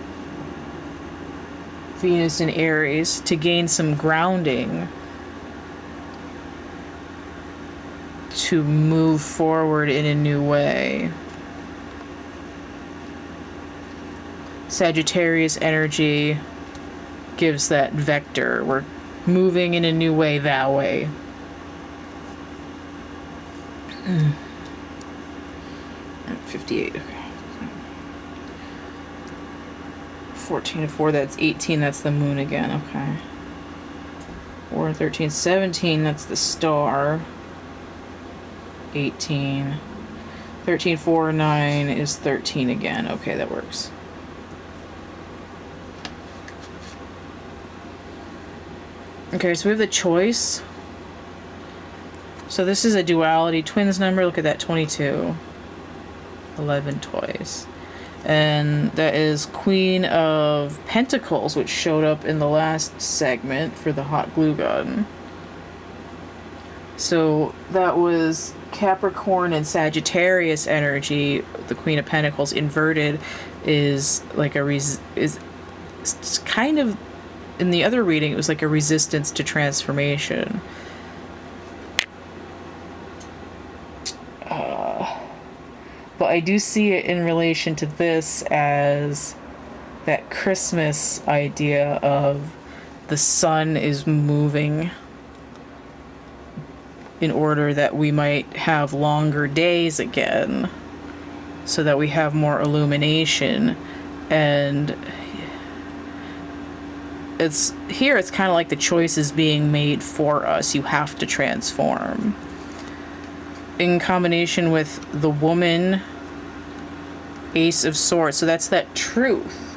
Venus in Aries, to gain some grounding, to move forward in a new way. Sagittarius energy gives that vector. We're moving in a new way, that way. 58, okay. 14 to 4, that's 18, that's the moon again, okay. 4, 13, 17, that's the star. 18. 13, 4, 9 is 13 again. Okay, that works. Okay, so we have the choice. So this is a duality twins number. Look at that, 22. 11 twice. And that is Queen of Pentacles, which showed up in the last segment for the hot glue gun. So that was Capricorn and Sagittarius energy. The Queen of Pentacles inverted is like is kind of, in the other reading, it was like a resistance to transformation. But I do see it in relation to this as that Christmas idea of the sun is moving in order that we might have longer days again, so that we have more illumination. And it's kind of like the choice is being made for us. You have to transform. In combination with the woman, Ace of Swords. So that's that truth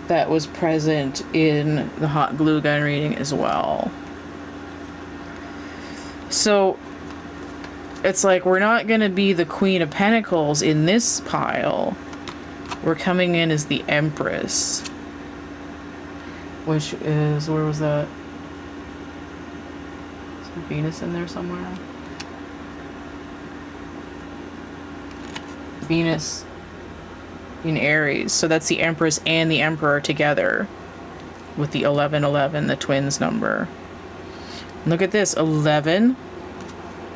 that was present in the hot glue gun reading as well. So it's like we're not going to be the Queen of Pentacles in this pile. we're coming in as the Empress, which is, where was that? Is there Venus in there somewhere? Venus in Aries. So that's the Empress and the Emperor together with the 1111, the twins number. Look at this, 11,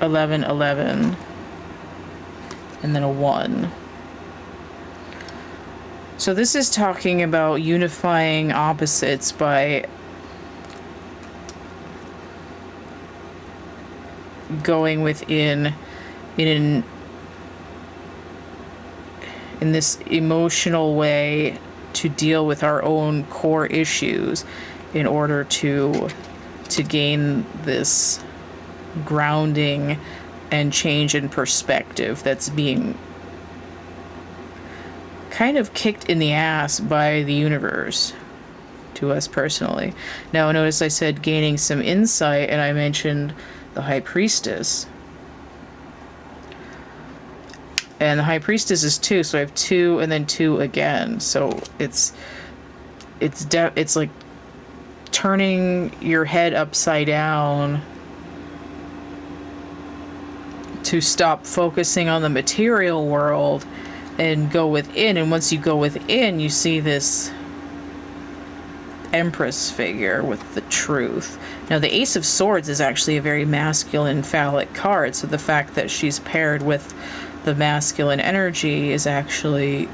11, 11, and then a 1. So this is talking about unifying opposites by going within in this emotional way to deal with our own core issues in order to gain this grounding and change in perspective that's being kind of kicked in the ass by the universe to us personally. Now notice I said gaining some insight, and I mentioned the High Priestess. And the High Priestess is 2, so I have 2 and then 2 again. So it's like turning your head upside down to stop focusing on the material world and go within. And once you go within, you see this Empress figure with the truth. Now the Ace of Swords is actually a very masculine phallic card, so the fact that she's paired with the masculine energy is actually,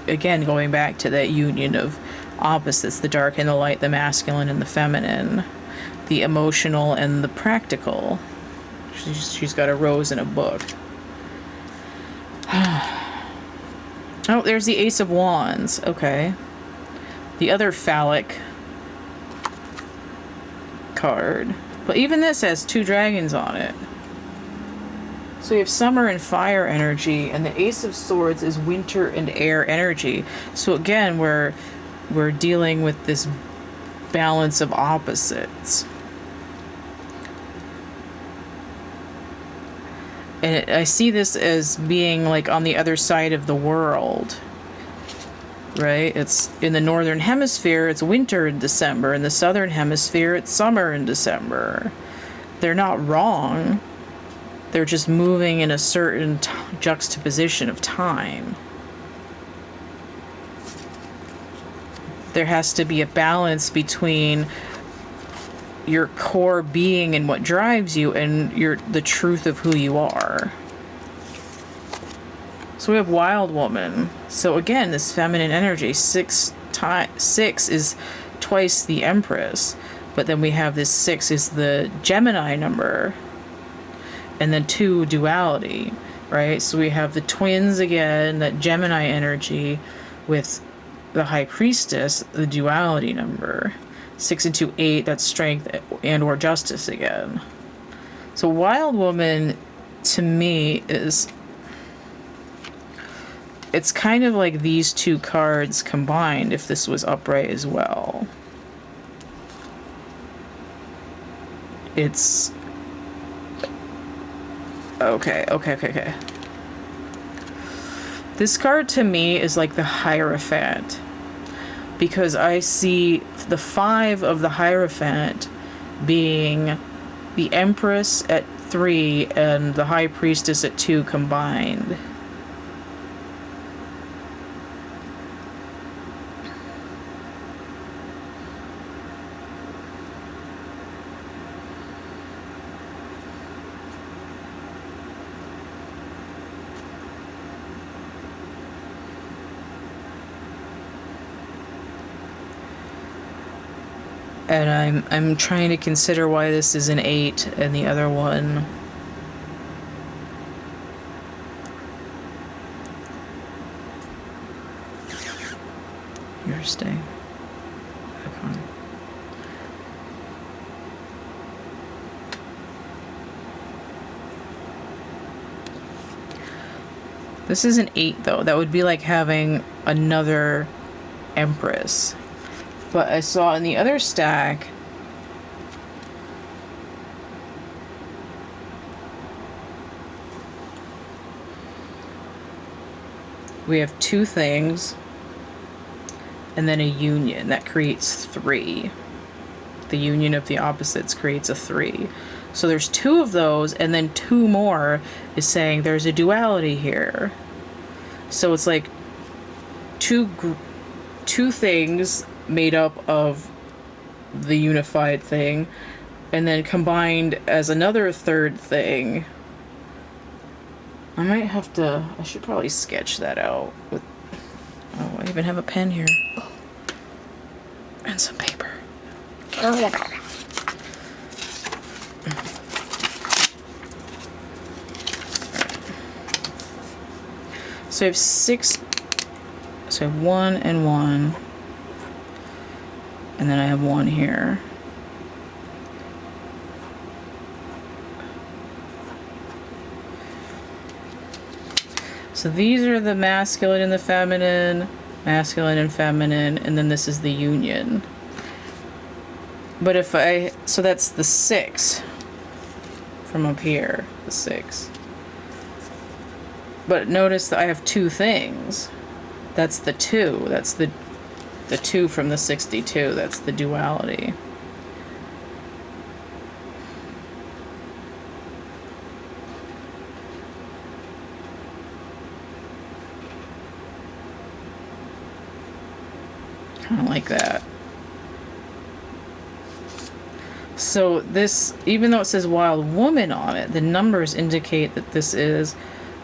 again, going back to that union of opposites, the dark and the light, the masculine and the feminine, the emotional and the practical. She's got a rose and a book. Oh, there's the Ace of Wands. Okay. The other phallic card. But even this has 2 dragons on it. So we have summer and fire energy, and the Ace of Swords is winter and air energy. So again, we're dealing with this balance of opposites. And I see this as being like on the other side of the world, right? It's in the northern hemisphere, it's winter in December. In the southern hemisphere, it's summer in December. They're not wrong. They're just moving in a certain juxtaposition of time. There has to be a balance between your core being and what drives you and the truth of who you are. So we have Wild Woman. So again, this feminine energy, 6 is twice the Empress, but then we have this 6 is the Gemini number, and then 2 duality, right? So we have the twins again, that Gemini energy, with the High Priestess, the duality number. 6 and 2, 8, that's strength and or justice again. So Wild Woman, to me, it's kind of like these 2 cards combined if this was upright as well. It's... Okay. This card to me is like the Hierophant, because I see the 5 of the Hierophant being the Empress at 3 and the High Priestess at 2 combined. And I'm trying to consider why this is an 8 and the other one. Interesting. Okay. This is an 8 though. That would be like having another Empress. But I saw in the other stack we have two things, and then a union. That creates three. The union of the opposites creates a three. So there's two of those, and then two more is saying there's a duality here. So it's like two things made up of the unified thing, and then combined as another third thing. I should probably sketch that out with, oh, I even have a pen here. Oh. And some paper. So I have six, so I have 1 and 1, and then I have 1 here. So these are the masculine and the feminine, masculine and feminine, and then this is the union. But if so that's the 6 from up here, the 6. But notice that I have two things. That's the 2. That's the 2 from the 62. That's the duality. Kind of like that. So this, even though it says wild woman on it, the numbers indicate that this is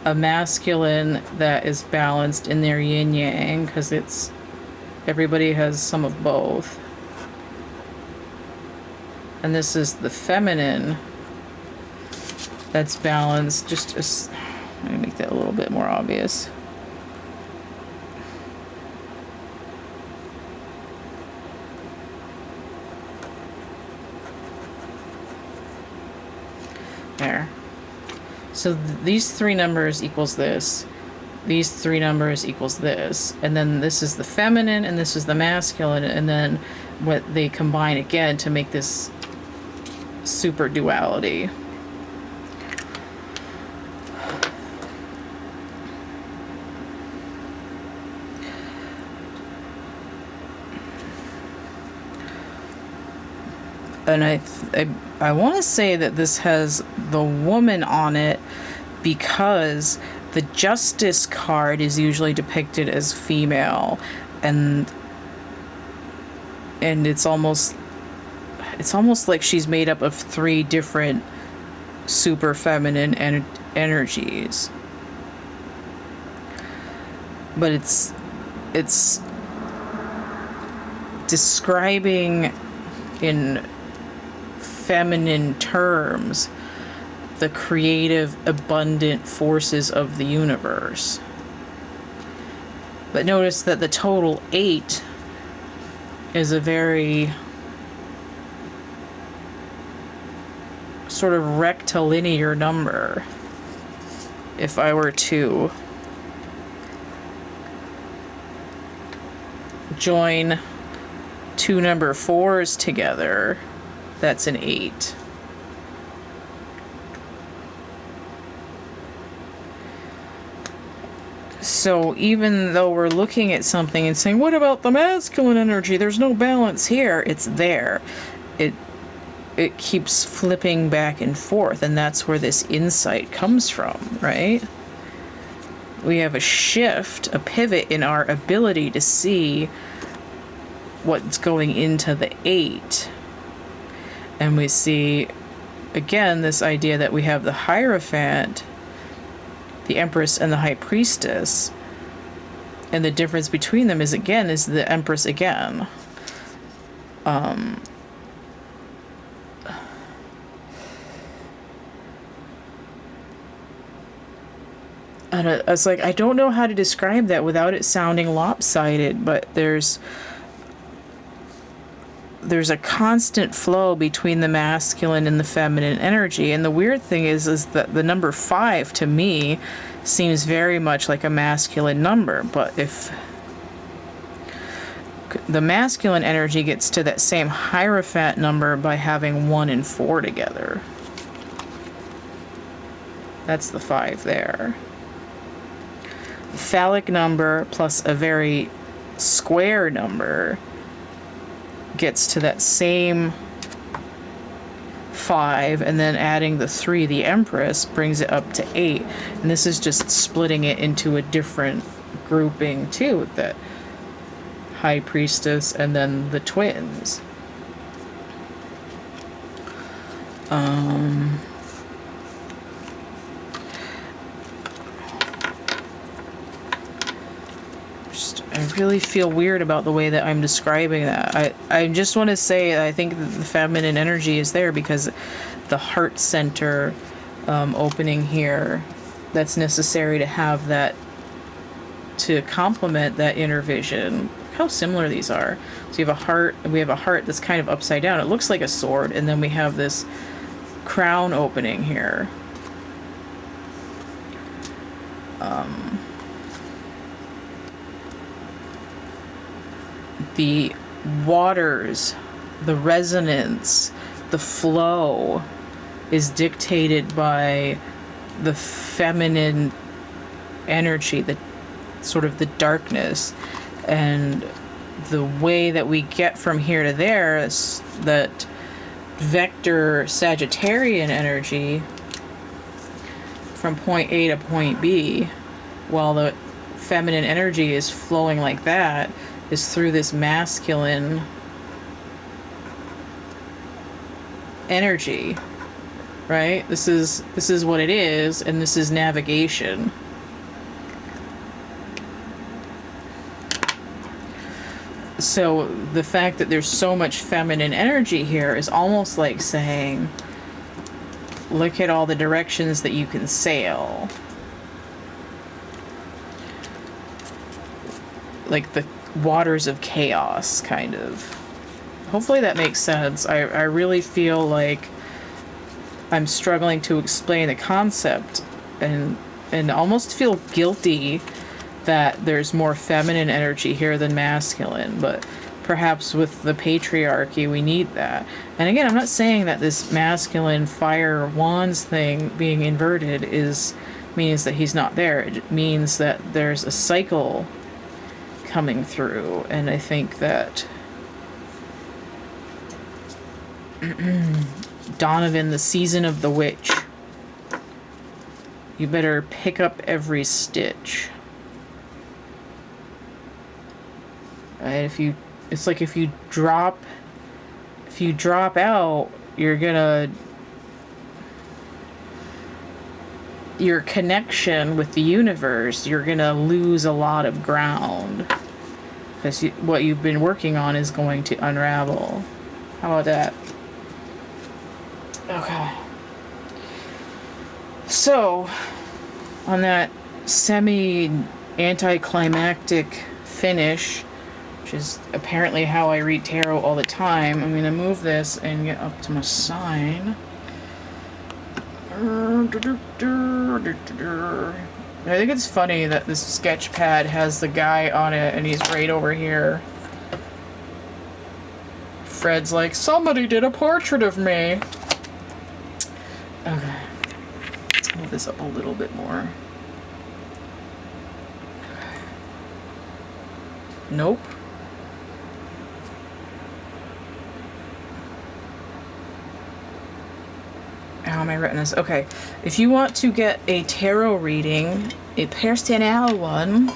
a masculine that is balanced in their yin yang, because it's, everybody has some of both. And this is the feminine that's balanced, just as, let me make that a little bit more obvious. There. So these three numbers equals this. These three numbers equals this. And then this is the feminine and this is the masculine. And then what they combine again to make this super duality. And I want to say that this has the woman on it because the Justice card is usually depicted as female, and it's almost like she's made up of 3 different super feminine energies. But it's describing in feminine terms the creative, abundant forces of the universe. But notice that the total 8 is a very sort of rectilinear number. If I were to join 2 number 4s together, that's an 8. So even though we're looking at something and saying, what about the masculine energy? There's no balance here. It's there. It keeps flipping back and forth, and that's where this insight comes from, right? We have a shift, a pivot in our ability to see what's going into the 8. And we see, again, this idea that we have the Hierophant, the Empress, and the High Priestess. And the difference between them is the Empress again. And it's like, I don't know how to describe that without it sounding lopsided, but there's a constant flow between the masculine and the feminine energy. And the weird thing is that the number 5 to me seems very much like a masculine number. But if the masculine energy gets to that same Hierophant number by having 1 and 4 together. That's the 5 there. phallic number plus a very square number gets to that same 5, and then adding the 3, the Empress, brings it up to 8. And this is just splitting it into a different grouping too, with that High Priestess and then the twins. I really feel weird about the way that I'm describing that. I just want to say I think the feminine energy is there because the heart center opening here, that's necessary to have that, to complement that inner vision. How similar these are. So you have a heart, we have a heart that's kind of upside down. It looks like a sword, and then we have this crown opening here. The waters, the resonance, the flow is dictated by the feminine energy, the sort of the darkness, and the way that we get from here to there is that vector Sagittarian energy from point A to point B, while the feminine energy is flowing like that, is through this masculine energy, right? This is what it is, and this is navigation. So the fact that there's so much feminine energy here is almost like saying, look at all the directions that you can sail. Like the waters of chaos, kind of. Hopefully that makes sense. I really feel like I'm struggling to explain the concept, and almost feel guilty that there's more feminine energy here than masculine, but perhaps with the patriarchy we need that. And again, I'm not saying that this masculine fire wands thing being inverted means that he's not there. It means that there's a cycle coming through, and I think that Donovan, the season of the witch, you better pick up every stitch. Right? It's like if you drop out, your connection with the universe, you're gonna lose a lot of ground, because what you've been working on is going to unravel. How about that? Okay. So, on that semi-anticlimactic finish, which is apparently how I read tarot all the time, I'm going to move this and get up to my sign. I think it's funny that this sketch pad has the guy on it and he's right over here. Fred's like, somebody did a portrait of me. Okay. Let's move this up a little bit more. Nope. How am I writing this? Okay. If you want to get a tarot reading, a personal one,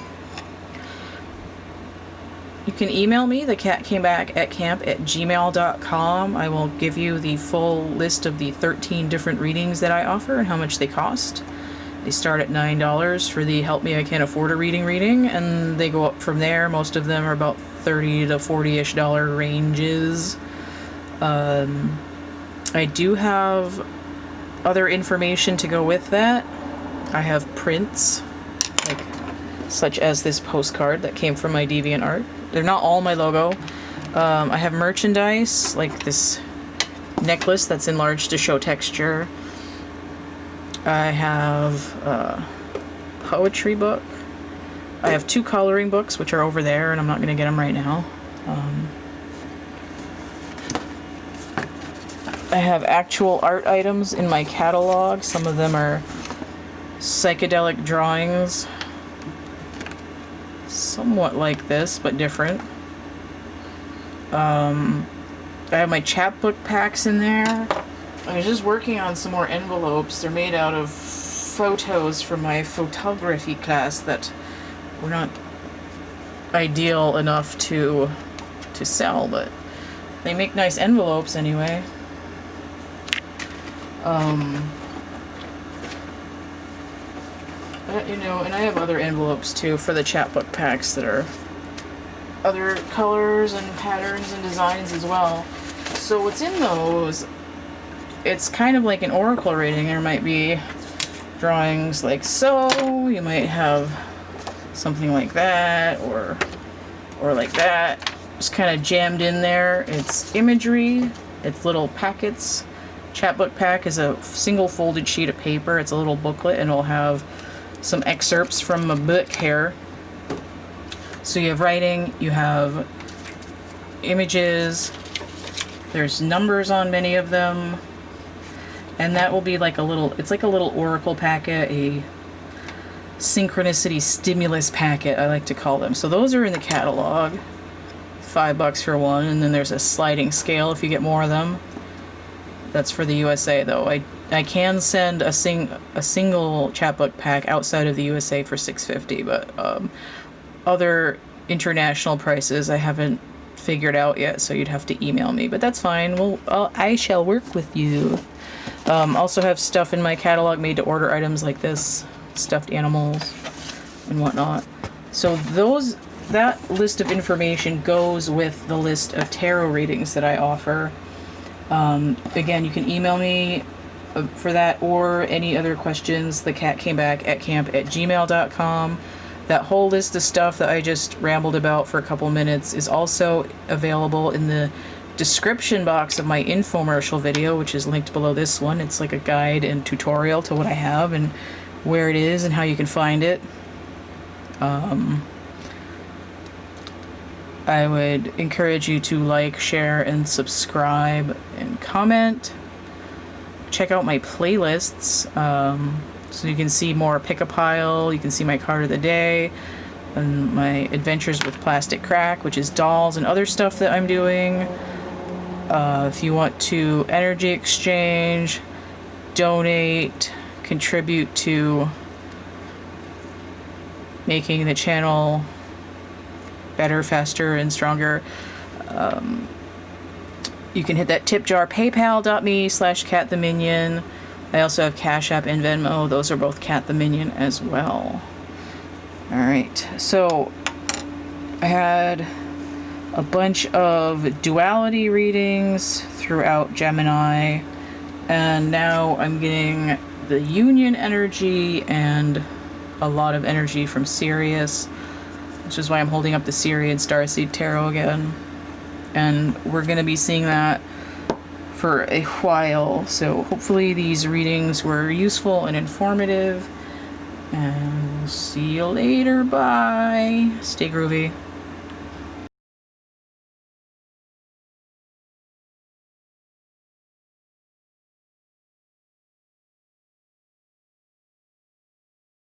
you can email me, thecatcameback@camp@gmail.com. I will give you the full list of the 13 different readings that I offer and how much they cost. They start at $9 for the Help Me I Can't Afford a reading, and they go up from there. Most of them are about $30 to $40-ish ranges. I do have other information to go with that. I have prints, such as this postcard that came from my DeviantArt. They're not all my logo. I have merchandise, like this necklace that's enlarged to show texture. I have a poetry book. I have 2 coloring books, which are over there, and I'm not going to get them right now. I have actual art items in my catalog. Some of them are psychedelic drawings. somewhat like this, but different. I have my chapbook packs in there. I was just working on some more envelopes. They're made out of photos from my photography class that were not ideal enough to sell, but they make nice envelopes anyway. You know, and I have other envelopes too for the chapbook packs that are other colors and patterns and designs as well. So what's in those, it's kind of like an oracle reading. There might be drawings like so, you might have something like that, or like that, just kind of jammed in there. It's imagery, it's little packets. Chapbook pack is a single folded sheet of paper. It's a little booklet, and it'll have some excerpts from a book here. So you have writing, you have images, there's numbers on many of them, and that will be like a little, it's like a little oracle packet, a synchronicity stimulus packet, I like to call them. So those are in the catalog, $5 for one, and then there's a sliding scale if you get more of them. That's for the USA though. I can send a single chapbook pack outside of the USA for $6.50, but other international prices I haven't figured out yet, so you'd have to email me, but that's fine. Well, I shall work with you. Also have stuff in my catalog made to order items like this, stuffed animals and whatnot. So that list of information goes with the list of tarot readings that I offer. Again, you can email me for that or any other questions. The cat came back at camp@gmail.com. That whole list of stuff that I just rambled about for a couple minutes is also available in the description box of my infomercial video, which is linked below this one. It's like a guide and tutorial to what I have and where it is and how you can find it. I would encourage you to like, share, and subscribe and comment. Check out my playlists so you can see more Pick a Pile, you can see my card of the day, and my Adventures with Plastic Crack, which is dolls and other stuff that I'm doing. If you want to energy exchange, donate, contribute to making the channel better, faster, and stronger, you can hit that tip jar, paypal.me/cattheminion. I also have Cash App and Venmo. Those are both Cat the Minion as well. Alright, so I had a bunch of duality readings throughout Gemini, and now I'm getting the union energy and a lot of energy from Sirius, which is why I'm holding up the Sirian Starseed Tarot again. And we're going to be seeing that for a while, so hopefully these readings were useful and informative, and we'll see you later. Bye. Stay groovy.